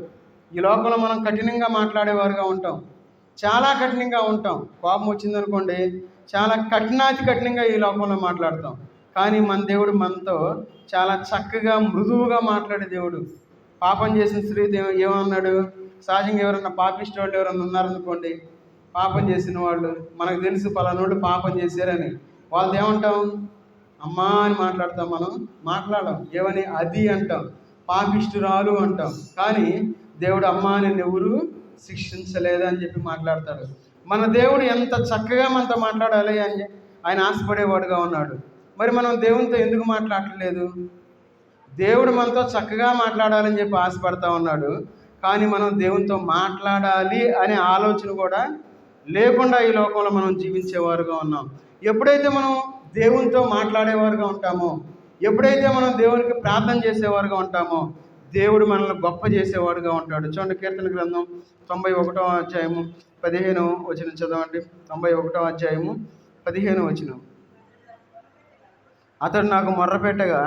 ఈ లోకంలో మనం కఠినంగా మాట్లాడేవారుగా ఉంటాం, చాలా కఠినంగా ఉంటాం. కోపం వచ్చిందనుకోండి, చాలా కఠినాతి కఠినంగా ఈ లోకంలో మాట్లాడతాం. కానీ మన దేవుడు మనతో చాలా చక్కగా మృదువుగా మాట్లాడే దేవుడు. పాపం చేసిన స్త్రీ ఏమన్నాడు? సహజంగా ఎవరన్నా పాపిష్టి వాళ్ళు ఎవరన్నా ఉన్నారనుకోండి, పాపం చేసిన వాళ్ళు మనకు తెలుసు పలానోళ్ళు పాపం చేశారని, వాళ్ళది ఏమంటాం? అమ్మా అని మాట్లాడతాం. మనం మాట్లాడడం ఏమని? అది అంటాం, పాపిష్టురాలు అంటాం. కానీ దేవుడు అమ్మా అని ఎవరు శిక్షించలేదని చెప్పి మాట్లాడతాడు. మన దేవుడు ఎంత చక్కగా మనతో మాట్లాడాలి అని ఆయన ఆశపడేవాడుగా ఉన్నాడు. మరి మనం దేవునితో ఎందుకు మాట్లాడలేదు? దేవుడు మనతో చక్కగా మాట్లాడాలని చెప్పి ఆశపడతా ఉన్నాడు. కానీ మనం దేవునితో మాట్లాడాలి అనే ఆలోచన కూడా లేకుండా ఈ లోకంలో మనం జీవించేవారుగా ఉన్నాం. ఎప్పుడైతే మనం దేవునితో మాట్లాడేవారుగా ఉంటామో, ఎప్పుడైతే మనం దేవునికి ప్రార్థన చేసేవారుగా ఉంటామో, దేవుడు మనల్ని గొప్ప చేసేవాడుగా ఉంటాడు. చూడండి, కీర్తన గ్రంథం 91వ అధ్యాయము 15వ వచనం చదవండి. 91వ అధ్యాయము 15వ వచనం. అతడు నాకు మొర్రపెట్టగా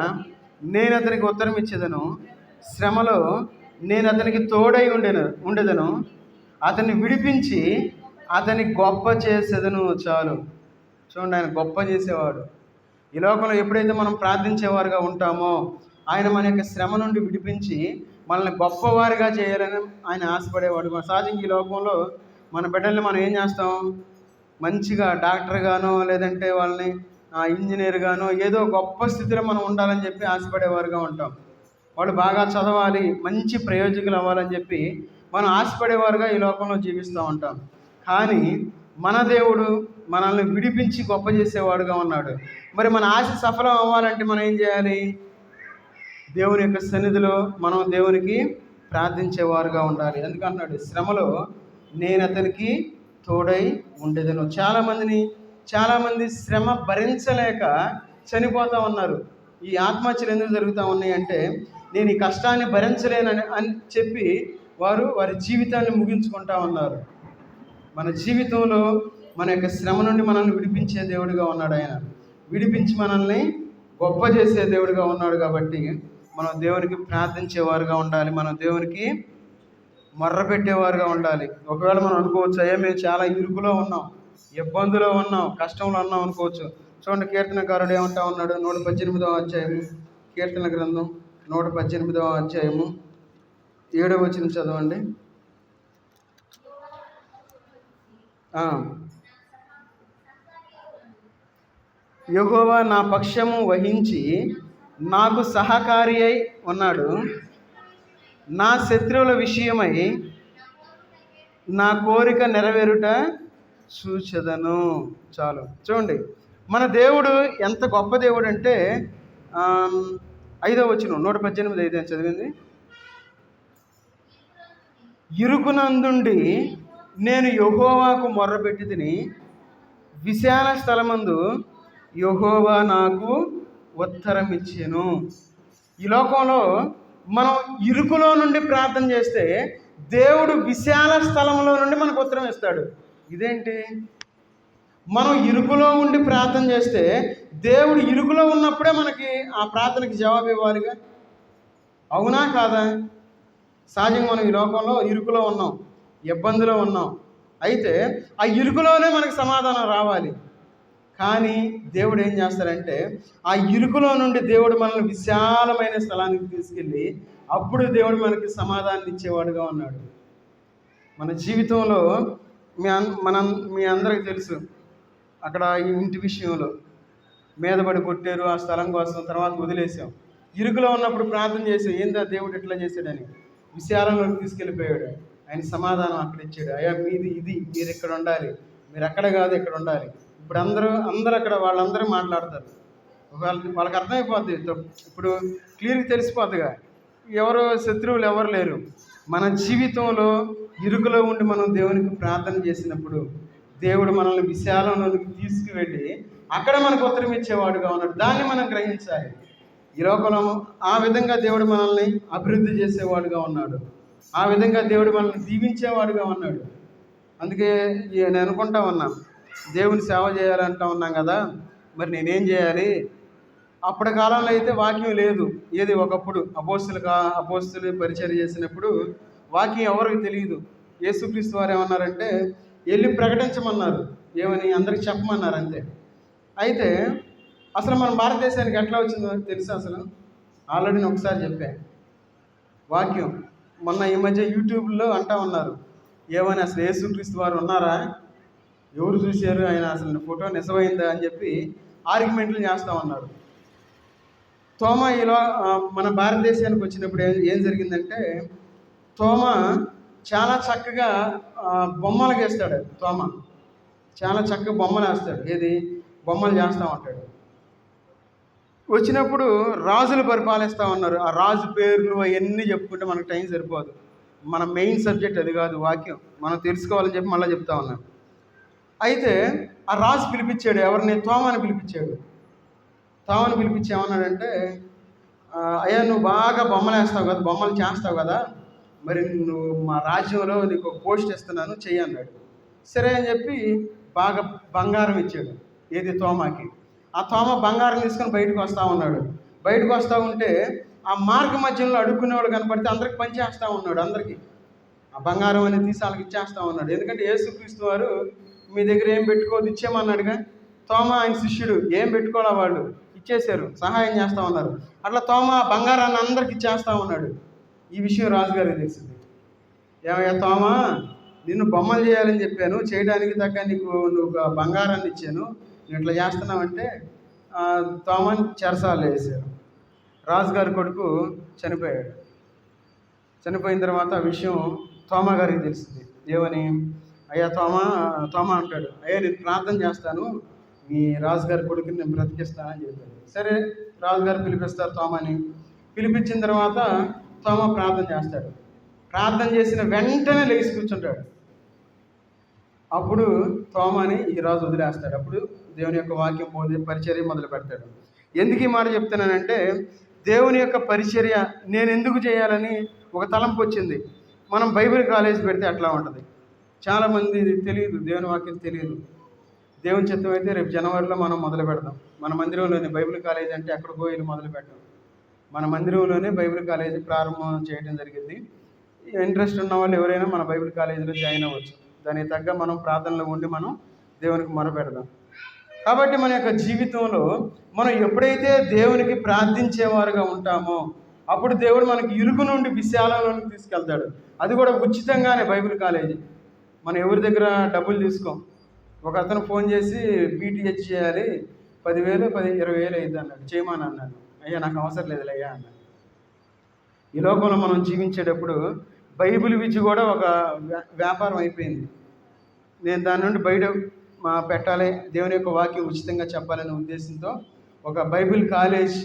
నేను అతనికి ఉత్తరం ఇచ్చేదను, శ్రమలో నేను అతనికి తోడై ఉండేదను, అతన్ని విడిపించి అతన్ని గొప్ప చేసేదను. చాలు. చూడండి, ఆయన గొప్ప చేసేవాడు. ఈ లోకంలో ఎప్పుడైతే మనం ప్రార్థించేవారుగా ఉంటామో, ఆయన మన యొక్క శ్రమ నుండి విడిపించి మనల్ని గొప్పవారిగా చేయాలని ఆయన ఆశపడేవాడు. సహజంగా ఈ లోకంలో మన బిడ్డల్ని మనం ఏం చేస్తాం? మంచిగా డాక్టర్గానో, లేదంటే వాళ్ళని ఇంజనీర్ గానో ఏదో గొప్ప స్థితిలో మనం ఉండాలని చెప్పి ఆశపడేవారుగా ఉంటాం. వాళ్ళు బాగా చదవాలి, మంచి ప్రయోజకులు అవ్వాలని చెప్పి మనం ఆశపడేవారుగా ఈ లోకంలో జీవిస్తూ ఉంటాం. కానీ మన దేవుడు మనల్ని విడిపించి గొప్ప చేసేవాడుగా ఉన్నాడు. మరి మన ఆశ సఫలం అవ్వాలంటే మనం ఏం చేయాలి? దేవుని యొక్క సన్నిధిలో మనం దేవునికి ప్రార్థించేవారుగా ఉండాలి. ఎందుకంటున్నాడు, శ్రమలో నేను అతనికి తోడై ఉండేదను. చాలామంది శ్రమ భరించలేక చనిపోతూ ఉన్నారు. ఈ ఆత్మహత్యలు ఎందుకు జరుగుతూ ఉన్నాయంటే, నేను ఈ కష్టాన్ని భరించలేనని అని చెప్పి వారి జీవితాన్ని ముగించుకుంటా ఉన్నారు. మన జీవితంలో మన యొక్క శ్రమ నుండి మనల్ని విడిపించే దేవుడిగా ఉన్నాడు ఆయన. విడిపించి మనల్ని గొప్ప చేసే దేవుడిగా ఉన్నాడు. కాబట్టి మనం దేవునికి ప్రార్థించేవారుగా ఉండాలి. మనం దేవునికి మొర్ర పెట్టేవారుగా ఉండాలి. ఒకవేళ మనం అనుకోవచ్చు, అయ్యా మేము చాలా ఇరుకులో ఉన్నాం, ఇబ్బందులో ఉన్నాం, కష్టంలో ఉన్నాం అనుకోవచ్చు. చూడండి, కీర్తనకారుడు ఏమంటా ఉన్నాడు? 118వ అధ్యాయము, కీర్తన గ్రంథం 118వ అధ్యాయము 7వ వచనం చదవండి. యెహోవా నా పక్షము వహించి నాకు సహకారి అయి ఉన్నాడు. నా శత్రువుల విషయమై నా కోరిక నెరవేరుట చూచెదను. చాలు. చూడండి, మన దేవుడు ఎంత గొప్ప దేవుడు అంటే 5వ వచనం 118:5 అని చదివింది. ఇరుకునందుండి నేను యెహోవాకు మొర్రపెట్టి తిని, విశాల స్థలమందు యెహోవా నాకు ఉత్తరం ఇచ్చెను. ఈ లోకంలో మనం ఇరుకులో నుండి ప్రార్థన చేస్తే దేవుడు విశాల స్థలంలో నుండి మనకు ఉత్తరం ఇస్తాడు. ఇదేంటి? మనం ఇరుకులో ఉండి ప్రార్థన చేస్తే దేవుడు ఇరుకులో ఉన్నప్పుడే మనకి ఆ ప్రార్థనకి జవాబు ఇవ్వాలిగా. అవునా కాదా? సహజంగా మనం ఈ లోకంలో ఇరుకులో ఉన్నాం, ఇబ్బందిలో ఉన్నాం. అయితే ఆ ఇరుకులోనే మనకు సమాధానం రావాలి. కానీ దేవుడు ఏం చేస్తారంటే, ఆ ఇరుకులో నుండి దేవుడు మనల్ని విశాలమైన స్థలానికి తీసుకెళ్ళి అప్పుడు దేవుడు మనకి సమాధానం ఇచ్చేవాడుగా ఉన్నాడు. మన జీవితంలో మీ అందరికి తెలుసు, అక్కడ ఈ ఇంటి విషయంలో మీదపడి కొట్టారు ఆ స్థలం కోసం, తర్వాత వదిలేసాం. ఇరుకులో ఉన్నప్పుడు ప్రార్థన చేసాం, ఏందా దేవుడు ఎట్లా చేశాడని. విశాలంలోకి తీసుకెళ్ళిపోయాడు. ఆయన సమాధానం అక్కడ ఇచ్చాడు. అయ్యా మీది ఇది, మీరు ఇక్కడ ఉండాలి, మీరు అక్కడ కాదు ఇక్కడ ఉండాలి. ఇప్పుడు అందరూ అక్కడ వాళ్ళందరూ మాట్లాడతారు. వాళ్ళకి అర్థమైపోద్ది, ఇప్పుడు క్లియర్గా తెలిసిపోద్దిగా ఎవరు శత్రువులు ఎవరు లేరు. మన జీవితంలో ఇరుకులో ఉండి మనం దేవునికి ప్రార్థన చేసినప్పుడు దేవుడు మనల్ని విశాలంలోనికి తీసుకువెళ్ళి అక్కడ మనకు ఉత్తరం ఇచ్చేవాడుగా ఉన్నాడు. దాన్ని మనం గ్రహించాలి. ఈ లోకంలో ఆ విధంగా దేవుడు మనల్ని అభివృద్ధి చేసేవాడుగా ఉన్నాడు. ఆ విధంగా దేవుడు మనల్ని దీవించేవాడుగా ఉన్నాడు. అందుకే నేను అనుకుంటా ఉన్నా, దేవుని సేవ చేయాలంటా ఉన్నాం కదా, మరి నేనేం చేయాలి? అప్పటి కాలంలో అయితే వాక్యం లేదు. ఏది ఒకప్పుడు అపోస్తులు పరిచయం చేసినప్పుడు వాక్యం ఎవరికి తెలియదు. యేసుక్రీస్తు వారు ఏమన్నారంటే, వెళ్ళి ప్రకటించమన్నారు. ఏమని? అందరికి చెప్పమన్నారు, అంతే. అయితే అసలు మన భారతదేశానికి ఎట్లా వచ్చిందో తెలుసు? అసలు ఆల్రెడీ నేను ఒకసారి చెప్పాను వాక్యం. మొన్న ఈ మధ్య యూట్యూబ్లో అంటా ఉన్నారు, ఏమని అసలు యేసుక్రీస్తు వారు ఉన్నారా, ఎవరు చూశారు, ఆయన అసలు ఫోటో నిజమైందా అని చెప్పి ఆర్గ్యుమెంట్లు చేస్తూ ఉన్నారు. తోమా మన భారతదేశానికి వచ్చినప్పుడు ఏం జరిగిందంటే, తోమా చాలా చక్కగా బొమ్మలు గీస్తాడు. తోమా చాలా చక్కగా బొమ్మలు వేస్తాడు. ఏది? బొమ్మలు చేస్తూ ఉంటాడు. వచ్చినప్పుడు రాజులు పరిపాలిస్తూ ఉన్నారు. ఆ రాజు పేర్లు అవన్నీ చెప్పుకుంటే మనకు టైం సరిపోదు. మన మెయిన్ సబ్జెక్ట్ అది కాదు, వాక్యం మనం తెలుసుకోవాలని చెప్పి మళ్ళీ చెప్తా ఉన్నాను. అయితే ఆ రాజు పిలిపించాడు ఎవరిని? తోమాని పిలిపించాడు. తోమాని పిలిపించి ఏమన్నాడంటే, అయ్యా నువ్వు బాగా బొమ్మలు వేస్తావు కదా, బొమ్మలు చేస్తావు కదా, మరి నువ్వు మా రాజ్యంలో నీకు ఒక పోస్ట్ ఇస్తున్నాను, చెయ్యి అన్నాడు. సరే అని చెప్పి బాగా బంగారం ఇచ్చాడు. ఏది? తోమాకి. ఆ తోమ బంగారం తీసుకొని బయటకు వస్తూ ఉన్నాడు. బయటకు వస్తూ ఉంటే ఆ మార్గ మధ్యంలో అడుక్కునేవాడు కనపడితే అందరికి పనిచేస్తూ ఉన్నాడు. అందరికీ ఆ బంగారం అనేది తీసి వాళ్ళకి ఇచ్చేస్తూ ఉన్నాడు. ఎందుకంటే యేసుక్రీస్తు వారు మీ దగ్గర ఏం పెట్టుకోవద్దు ఇచ్చేమన్నాడుగా. తోమ ఆయన శిష్యుడు, ఏం పెట్టుకోవాలా వాళ్ళు ఇచ్చేశారు, సహాయం చేస్తూ ఉన్నారు. అట్లా తోమ బంగారాన్ని అందరికి ఇచ్చేస్తూ ఉన్నాడు. ఈ విషయం రాజుగారికి తెలిసింది. ఏమయ్యా తోమ, నిన్ను బొమ్మలు చేయాలని చెప్పాను, చేయడానికి తగ్గ నువ్వు బంగారాన్ని ఇచ్చాను, నువ్వు ఇట్లా చేస్తున్నావంటే, తోమని చెరసాల్లో వేశారు. రాజుగారి కొడుకు చనిపోయాడు. చనిపోయిన తర్వాత ఆ విషయం తోమా గారికి తెలిసింది. ఏమని? అయ్యా తోమా అంటాడు, అయ్యా నేను ప్రార్థన చేస్తాను, మీ రాజుగారి కొడుకుని నేను బ్రతికిస్తానని చెప్పాడు. సరే, రాజుగారు పిలిపిస్తారు తోమాని. పిలిపించిన తర్వాత తోమా ప్రార్థన చేస్తాడు. ప్రార్థన చేసిన వెంటనే లేచి కూర్చుంటాడు. అప్పుడు తోమాని ఈ రాజు వదిలేస్తాడు. అప్పుడు దేవుని యొక్క వాక్యం పరిచర్య మొదలు పెడతాడు. ఎందుకు ఈ మాట చెప్తున్నానంటే, దేవుని యొక్క పరిచర్య నేను ఎందుకు చేయాలని ఒక తలంపు వచ్చింది. మనం బైబిల్ కాలేజ్ పెడితే అట్లా ఉంటుంది. చాలామంది తెలియదు, దేవుని వాక్యం తెలియదు. దేవుని చిత్తం అయితే రేపు జనవరిలో మనం మొదలు పెడదాం. మన మందిరంలోనే బైబిల్ కాలేజ్ అంటే ఎక్కడికో వెళ్ళి మొదలు పెట్టాం. మన మందిరంలోనే బైబిల్ కాలేజీ ప్రారంభం చేయడం జరిగింది. ఇంట్రెస్ట్ ఉన్న వాళ్ళు ఎవరైనా మన బైబిల్ కాలేజీలో జాయిన్ అవ్వచ్చు. దానికి తగ్గ మనం ప్రార్థనలో ఉండి మనం దేవునికి మొరపెడదాం. కాబట్టి మన యొక్క జీవితంలో మనం ఎప్పుడైతే దేవునికి ప్రార్థించేవారుగా ఉంటామో అప్పుడు దేవుడు మనకి ఇరుకు నుండి విశాలంలోకి తీసుకెళ్తాడు. అది కూడా ఉచితంగానే. బైబిల్ కాలేజీ మనం ఎవరి దగ్గర డబ్బులు తీసుకోం. ఒక అతను ఫోన్ చేసి బీటీహెచ్ చేయాలి, 10,000 20,000 అయింది అన్నాడు. చేయమని అన్నాడు. అయ్యా నాకు అవసరం లేదులే అయ్యా అన్నాడు. ఈ లోకంలో మనం జీవించేటప్పుడు బైబిల్ విద్య కూడా ఒక వ్యాపారం అయిపోయింది. నేను దాని నుండి బయట పెట్టాలి, దేవుని యొక్క వాక్యం ఉచితంగా చెప్పాలనే ఉద్దేశంతో ఒక బైబిల్ కాలేజ్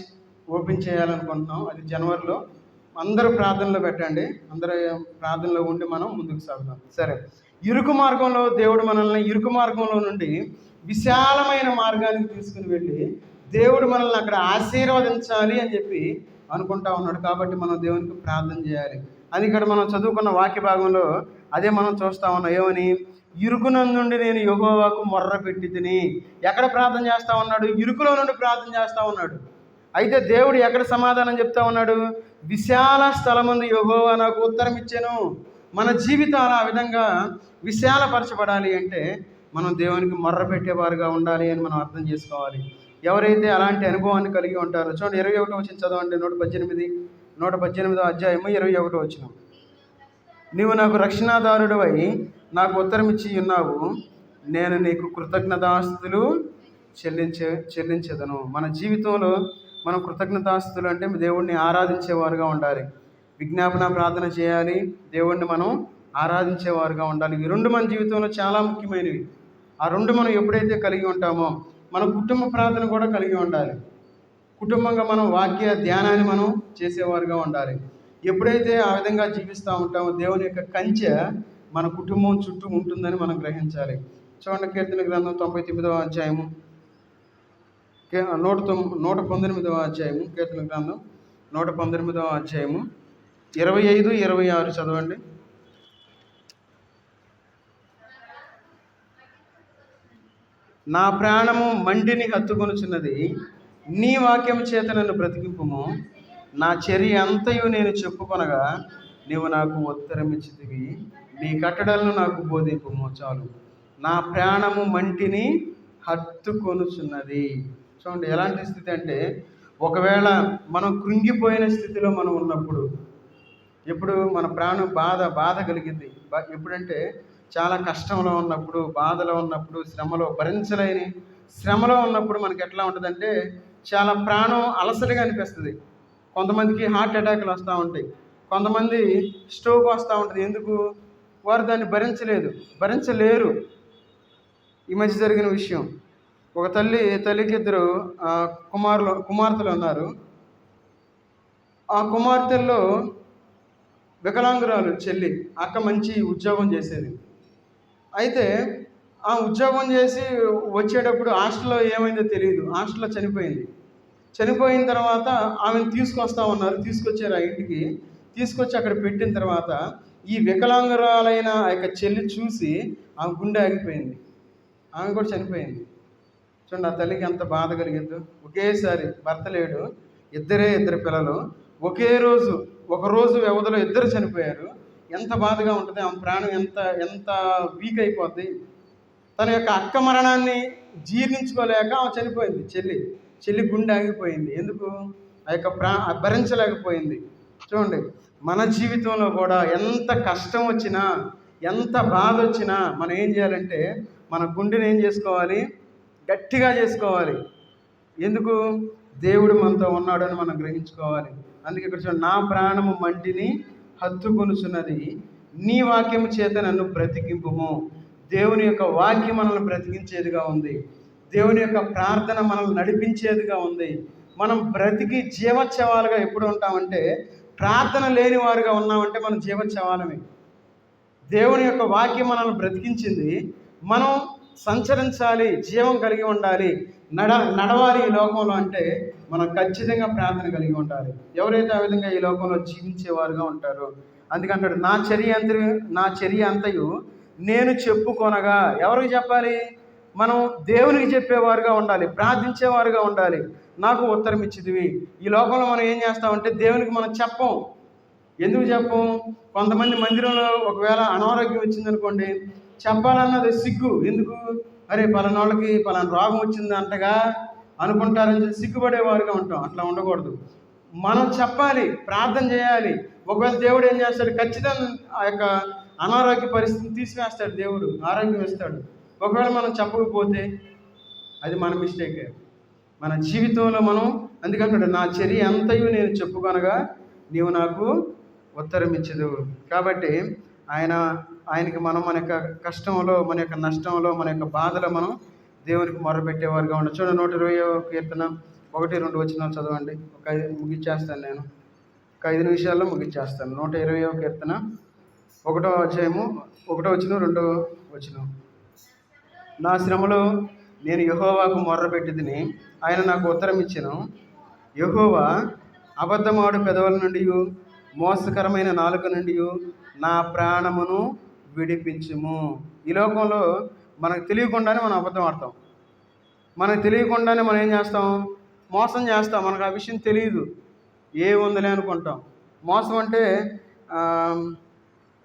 ఓపెన్ చేయాలనుకుంటున్నాం. అది జనవరిలో. అందరూ ప్రార్థనలో పెట్టండి. అందరూ ప్రార్థనలో ఉండి మనం ముందుకు సాగుతాం. సరే, ఇరుకు మార్గంలో దేవుడు మనల్ని ఇరుకు మార్గంలో నుండి విశాలమైన మార్గానికి తీసుకుని వెళ్ళి దేవుడు మనల్ని అక్కడ ఆశీర్వదించాలి అని చెప్పి అనుకుంటా ఉన్నాడు. కాబట్టి మనం దేవునికి ప్రార్థన చేయాలి. అది ఇక్కడ మనం చదువుకున్న వాక్య భాగంలో అదే మనం చూస్తా ఉన్నాం. ఏమని? ఇరుకునందుండి నేను యెహోవాకు మొర్ర పెట్టి తిని. ఎక్కడ ప్రార్థన చేస్తూ ఉన్నాడు? ఇరుకులో నుండి ప్రార్థన చేస్తూ ఉన్నాడు. అయితే దేవుడు ఎక్కడ సమాధానం చెప్తా ఉన్నాడు? విశాల స్థలమందు యెహోవా నాకు ఉత్తరం ఇచ్చాను. మన జీవితాలు ఆ విధంగా విశాలపరచబడాలి అంటే మనం దేవునికి మొర్ర పెట్టేవారుగా ఉండాలి అని మనం అర్థం చేసుకోవాలి. ఎవరైతే అలాంటి అనుభవాన్ని కలిగి ఉంటారో చూడండి, 21వ వచనం చదవండి. 118వ అధ్యాయము 21వ వచనం. నీవు నాకు రక్షణాదారుడివై నాకు ఉత్తరం ఇచ్చి ఉన్నావు, నేను నీకు కృతజ్ఞతాస్తుతులు చెల్లించేదను. మన జీవితంలో మనం కృతజ్ఞతాస్తుతులు అంటే దేవుణ్ణి ఆరాధించేవారుగా ఉండాలి. విజ్ఞాపన ప్రార్థన చేయాలి, దేవుణ్ణి మనం ఆరాధించేవారుగా ఉండాలి. ఈ రెండు మన జీవితంలో చాలా ముఖ్యమైనవి. ఆ రెండు మనం ఎప్పుడైతే కలిగి ఉంటామో మన కుటుంబ ప్రార్థన కూడా కలిగి ఉండాలి. కుటుంబంగా మనం వాక్య ధ్యానాన్ని మనం చేసేవారుగా ఉండాలి. ఎప్పుడైతే ఆ విధంగా జీవిస్తూ ఉంటామో దేవుని యొక్క కంచె మన కుటుంబం చుట్టూ ఉంటుందని మనం గ్రహించాలి. చూడండి, కీర్తన గ్రంథం 99వ అధ్యాయము 119వ అధ్యాయము, కీర్తన గ్రంథం 119వ అధ్యాయము 25, 26 చదవండి. నా ప్రాణము మంటిని హత్తుకొనుచున్నది, నీ వాక్యం చేత నన్ను బ్రతికింపుము. నా చర్య అంతయు నేను చెప్పుకొనగా నీవు నాకు ఉత్తరం ఇచ్చితివి, నీ కట్టడలను నాకు బోధింపుము. చాలు. నా ప్రాణము మంటిని హత్తుకొనుచున్నది. చూడండి, ఎలాంటి స్థితి అంటే ఒకవేళ మనం కృంగిపోయిన స్థితిలో మనం ఉన్నప్పుడు, ఎప్పుడు మన ప్రాణం బాధ కలిగింది. ఎప్పుడంటే చాలా కష్టంలో ఉన్నప్పుడు, బాధలో ఉన్నప్పుడు, భరించలేని శ్రమలో ఉన్నప్పుడు మనకి ఎట్లా ఉంటుందంటే చాలా ప్రాణం అలసటగా అనిపిస్తుంది. కొంతమందికి హార్ట్ అటాక్లు వస్తూ ఉంటాయి, కొంతమంది స్ట్రోక్ వస్తూ ఉంటుంది. ఎందుకు? వారు దాన్ని భరించలేరు. ఈ మధ్య జరిగిన విషయం, ఒక తల్లికి 2 కుమార్తెలు ఉన్నారు. ఆ కుమార్తెల్లో వికలాంగురాలు చెల్లి, అక్క మంచి ఉద్యోగం చేసేది. అయితే ఆ ఉద్యోగం చేసి వచ్చేటప్పుడు హాస్టల్లో ఏమైందో తెలియదు, హాస్టల్లో చనిపోయిన తర్వాత ఆమెను తీసుకొచ్చారు ఆ ఇంటికి. తీసుకొచ్చి అక్కడ పెట్టిన తర్వాత ఈ వికలాంగురాలైన ఆ యొక్క చెల్లి చూసి ఆమె గుండె ఆగిపోయింది. ఆమె కూడా చనిపోయింది. చూడండి, ఆ తల్లికి ఎంత బాధ కలిగిందో. ఒకేసారి భర్త లేడు, ఇద్దరు పిల్లలు ఒక రోజు వ్యవధిలో 2 చనిపోయారు. ఎంత బాధగా ఉంటుంది. ఆమె ప్రాణం ఎంత వీక్ అయిపోద్ది. తన యొక్క అక్క మరణాన్ని జీర్ణించుకోలేక ఆమె చనిపోయింది. చెల్లి గుండె ఆగిపోయింది. ఎందుకు? ఆ యొక్క భరించలేకపోయింది. చూడండి, మన జీవితంలో కూడా ఎంత కష్టం వచ్చినా, ఎంత బాధ వచ్చినా మనం ఏం చేయాలంటే మన గుండెని ఏం చేసుకోవాలి? గట్టిగా చేసుకోవాలి. ఎందుకు? దేవుడు మనతో ఉన్నాడని మనం గ్రహించుకోవాలి. అందుకే ఇక్కడ చూడండి, నా ప్రాణము మంటిని హత్తుకొనుచున్నది, నీ వాక్యము చేత నన్ను బ్రతికింపుము. దేవుని యొక్క వాక్యం మనల్ని బ్రతికించేదిగా ఉంది. దేవుని యొక్క ప్రార్థన మనల్ని నడిపించేదిగా ఉంది. మనం బ్రతికి జీవోత్సవాలుగా ఎప్పుడు ఉంటామంటే, ప్రార్థన లేని వారుగా ఉన్నామంటే మనం జీవోత్సవాలమే. దేవుని యొక్క వాక్యం మనల్ని బ్రతికించింది. మనం సంచరించాలి, జీవం కలిగి ఉండాలి, నడవాలి ఈ లోకంలో అంటే మనం ఖచ్చితంగా ప్రార్థన కలిగి ఉండాలి. ఎవరైతే ఆ విధంగా ఈ లోకంలో జీవించేవారుగా ఉంటారో, అందుకంటాడు నా చర్య అంతయు నేను చెప్పుకొనగా. ఎవరికి చెప్పాలి? మనం దేవునికి చెప్పేవారుగా ఉండాలి, ప్రార్థించేవారుగా ఉండాలి. నాకు ఉత్తరం ఇచ్చిదివి. ఈ లోకంలో మనం ఏం చేస్తామంటే దేవునికి మనం చెప్పం. ఎందుకు చెప్పం? కొంతమంది మందిరంలో ఒకవేళ అనారోగ్యం వచ్చిందనుకోండి, చెప్పాలన్నది సిగ్గు. ఎందుకు? అరే పలానోళ్ళకి పలానా రోగం వచ్చింది అంటగా అనుకుంటారని సిగ్గుపడేవారుగా ఉంటాం. అట్లా ఉండకూడదు. మనం చెప్పాలి, ప్రార్థన చేయాలి. ఒకవేళ దేవుడు ఏం చేస్తాడు? ఖచ్చితంగా ఆ యొక్క అనారోగ్య పరిస్థితిని తీసివేస్తాడు. దేవుడు ఆరోగ్యం ఇస్తాడు. ఒకవేళ మనం చెప్పకపోతే అది మన మిస్టేకే. మన జీవితంలో మనం అందుకంటాడు, నా చర్య అంతయు నేను చెప్పుకొనగా నీవు నాకు ఉత్తరం ఇచ్చదు. కాబట్టి ఆయనకి మనం మన యొక్క కష్టంలో, మన యొక్క నష్టంలో, మన యొక్క బాధలో మనం దేవునికి మొరపెట్టేవారుగా ఉండదు. చూడండి, 120వ కీర్తన 1-2 వచనాలు చదవండి. ముగిచ్చేస్తాను నేను, ఒక 5 నిమిషాల్లో ముగిచ్చేస్తాను. 120వ కీర్తన 1వ అధ్యాయము 1వ వచనం 2వ వచనం. నా శ్రమలో నేను యెహోవాకు మొర్రపెట్టితిని, ఆయన నాకు ఉత్తరం ఇచ్చెను. యెహోవా అబద్ధమాడు పెదవుల నుండి, మోసకరమైన నాలుక నుండి నా ప్రాణమును విడిపించుము. ఈ లోకంలో మనకు తెలియకుండానే మనం అబద్ధం ఆడతాం. మనకు తెలియకుండానే మనం ఏం చేస్తాం? మోసం చేస్తాం. మనకు ఆ విషయం తెలియదు, ఉందిలే అనుకుంటాం. మోసం అంటే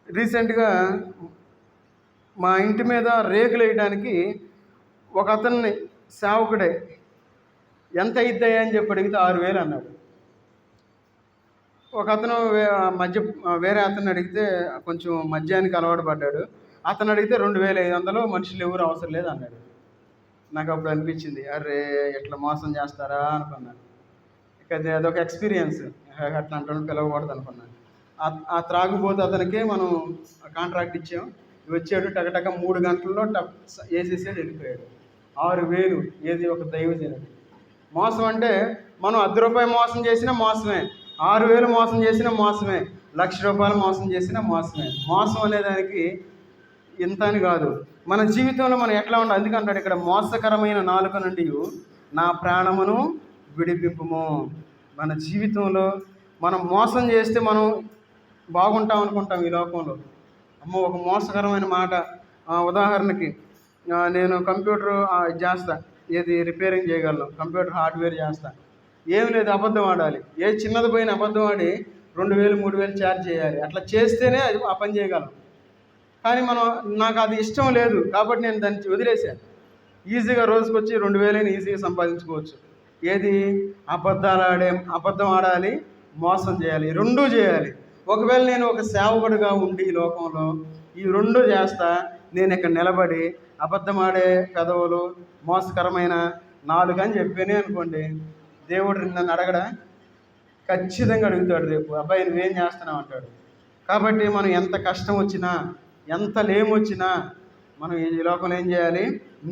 రీసెంట్గా మా ఇంటి మీద రేకులు వేయడానికి ఒక అతన్ని సేవకుడే ఎంత అయిద్దాయా అని చెప్పి అడిగితే 6,000 అన్నాడు. ఒక అతను వేరే అతను అడిగితే కొంచెం మద్యానికి అలవాటు పడ్డాడు. అతను అడిగితే 2,500, మనుషులు ఎవరు అవసరం లేదు అన్నాడు. నాకు అప్పుడు అనిపించింది, అరే ఎట్లా మోసం చేస్తారా అనుకున్నాను. ఇక అదొక ఎక్స్పీరియన్స్. అట్లా అంటాను, పిలవకూడదు అనుకున్నాను. ఆ త్రాగుబోతు అతనికే మనం కాంట్రాక్ట్ ఇచ్చాం. వచ్చాడు, టకటక 3 గంటల్లో వేసేసాడు, వెళ్ళిపోయాడు. 6,000. ఏది ఒక దైవజనుడు. మోసం అంటే మనం ₹10 మోసం చేసినా మోసమే, 6,000 మోసం చేసినా మోసమే, ₹1,00,000 మోసం చేసినా మోసమే. మోసం అనేదానికి ఇంత అని కాదు. మన జీవితంలో మనం ఎట్లా ఉండాలి? అందుకంటాడు ఇక్కడ, మోసకరమైన నాలుక నుండి నా ప్రాణమును విడిపింపుము. మన జీవితంలో మనం మోసం చేస్తే మనం బాగుంటాం అనుకుంటాం ఈ లోకంలో. అమ్మో, ఒక మోసకరమైన మాట. ఉదాహరణకి నేను కంప్యూటర్ చేస్తా, రిపేరింగ్ చేయగలను, కంప్యూటర్ హార్డ్వేర్ చేస్తా. ఏం లేదు, అబద్ధం ఆడాలి. చిన్నది పోయిన అబద్ధం ఆడి 2,000, 3,000 ఛార్జ్ చేయాలి. అట్లా చేస్తేనే అది ఆ పని చేయగలం. కానీ నాకు అది ఇష్టం లేదు కాబట్టి నేను దాన్ని వదిలేశాను. ఈజీగా రోజుకొచ్చి 2,000 ఈజీగా సంపాదించుకోవచ్చు. అబద్ధం ఆడాలి, మోసం చేయాలి, 2 చేయాలి. ఒకవేళ నేను ఒక సేవకుడిగా ఉండి ఈ లోకంలో ఈ 2 చేస్తా, నేను ఇక్కడ నిలబడి అబద్ధం ఆడే పెదవులు, మోసకరమైన నాలుగు అని చెప్పానే అనుకోండి, దేవుడు నన్ను అడగడా? ఖచ్చితంగా అడుగుతాడు రేపు, అబ్బాయి నువ్వేం చేస్తున్నావు అంటాడు. కాబట్టి మనం ఎంత కష్టం వచ్చినా, ఎంత లేమొచ్చినా మనం ఈ లోకంలో ఏం చేయాలి?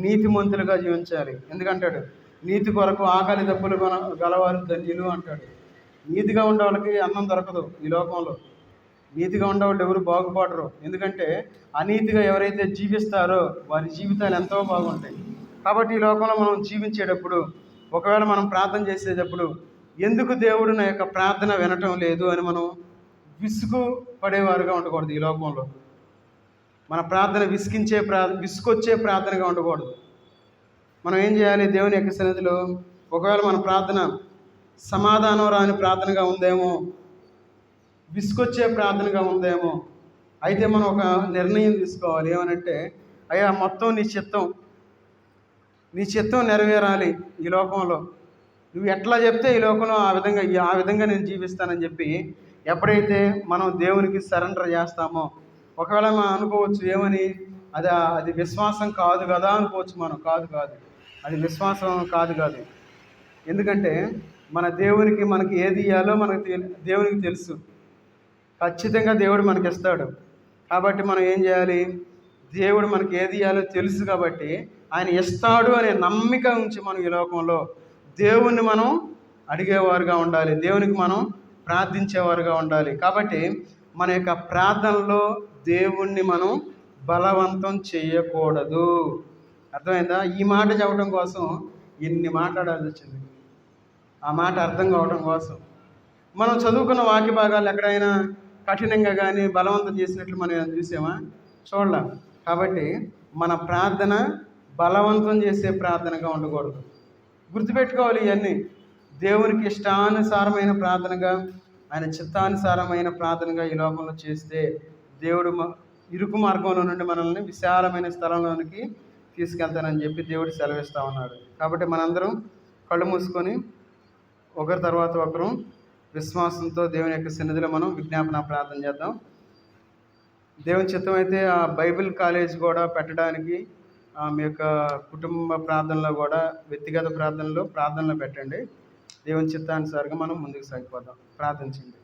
నీతిమంతులుగా జీవించాలి. ఎందుకంటాడు, నీతి కొరకు ఆకలి దప్పులు గలవారు ధన్యులు అంటాడు. నీతిగా ఉండే వాళ్ళకి అన్నం దొరకదు ఈ లోకంలో. నీతిగా ఉండేవాళ్ళు ఎవరు బాగుపడరు. ఎందుకంటే అనీతిగా ఎవరైతే జీవిస్తారో వారి జీవితాలు ఎంతో బాగుంటాయి. కాబట్టి ఈ లోకంలో మనం జీవించేటప్పుడు, ఒకవేళ మనం ప్రార్థన చేసేటప్పుడు, ఎందుకు దేవుడు నా యొక్క ప్రార్థన వినటం లేదు అని మనం విసుగు పడేవారుగా ఉండకూడదు. ఈ లోకంలో మన ప్రార్థన విసుకొచ్చే ప్రార్థనగా ఉండకూడదు. మనం ఏం చేయాలి? దేవుని యొక్క సన్నిధిలో ఒకవేళ మన ప్రార్థన సమాధానం రాని ప్రార్థనగా ఉందేమో, విసుకొచ్చే ప్రార్థనగా ఉందేమో, అయితే మనం ఒక నిర్ణయం తీసుకోవాలి. ఏమనంటే, అయ్యా మొత్తం నీ చిత్తం నెరవేరాలి ఈ లోకంలో. నువ్వు ఎట్లా చెప్తే ఈ లోకంలో ఆ విధంగా నేను జీవిస్తానని చెప్పి ఎప్పుడైతే మనం దేవునికి సరెండర్ చేస్తామో, ఒకవేళ మనం అనుకోవచ్చు ఏమని, అది విశ్వాసం కాదు కదా అనుకోవచ్చు మనం. కాదు, అది విశ్వాసం కాదు. ఎందుకంటే మన దేవునికి మనకి ఏది ఇవ్వాలో దేవునికి తెలుసు. ఖచ్చితంగా దేవుడు మనకి ఇస్తాడు. కాబట్టి మనం ఏం చేయాలి? దేవుడు మనకి ఏది ఇవ్వాలో తెలుసు కాబట్టి ఆయన ఇస్తాడు అనే నమ్మిక ఉంచి మనం ఈ లోకంలో దేవుణ్ణి మనం అడిగేవారుగా ఉండాలి. దేవునికి మనం ప్రార్థించేవారుగా ఉండాలి. కాబట్టి మన యొక్క ప్రార్థనలో దేవుణ్ణి మనం బలవంతం చేయకూడదు. అర్థమైందా? ఈ మాట చెప్పడం కోసం ఎన్ని మాట్లాడాల్సి వచ్చింది. ఆ మాట అర్థం కావడం కోసం మనం చదువుకున్న వాక్య భాగాలు ఎక్కడైనా కఠినంగా కానీ బలవంతం చేసినట్లు మనం చూసామా? చూడలే. కాబట్టి మన ప్రార్థన బలవంతం చేసే ప్రార్థనగా ఉండకూడదు. గుర్తుపెట్టుకోవాలి ఇవన్నీ. దేవునికి ఇష్టానుసారమైన ప్రార్థనగా, ఆయన చిత్తానుసారమైన ప్రార్థనగా ఈ లోకంలో చేస్తే దేవుడు ఇరుకు మార్గంలో నుండి మనల్ని విశాలమైన స్థలంలోనికి తీసుకెళ్తానని చెప్పి దేవుడు సెలవిస్తూ ఉన్నాడు. కాబట్టి మనందరం కళ్ళు మూసుకొని ఒకరి తర్వాత ఒకరు విశ్వాసంతో దేవుని యొక్క సన్నిధిలో మనం విజ్ఞాపన ప్రార్థన చేద్దాం. దేవుని చిత్తం అయితే ఆ బైబిల్ కాలేజ్ కూడా పెట్టడానికి మీ యొక్క కుటుంబ ప్రార్థనలో కూడా వ్యక్తిగత ప్రార్థనలో పెట్టండి. దేవుని చిత్తానుసారంగా మనం ముందుకు సాగిపోదాం. ప్రార్థించండి.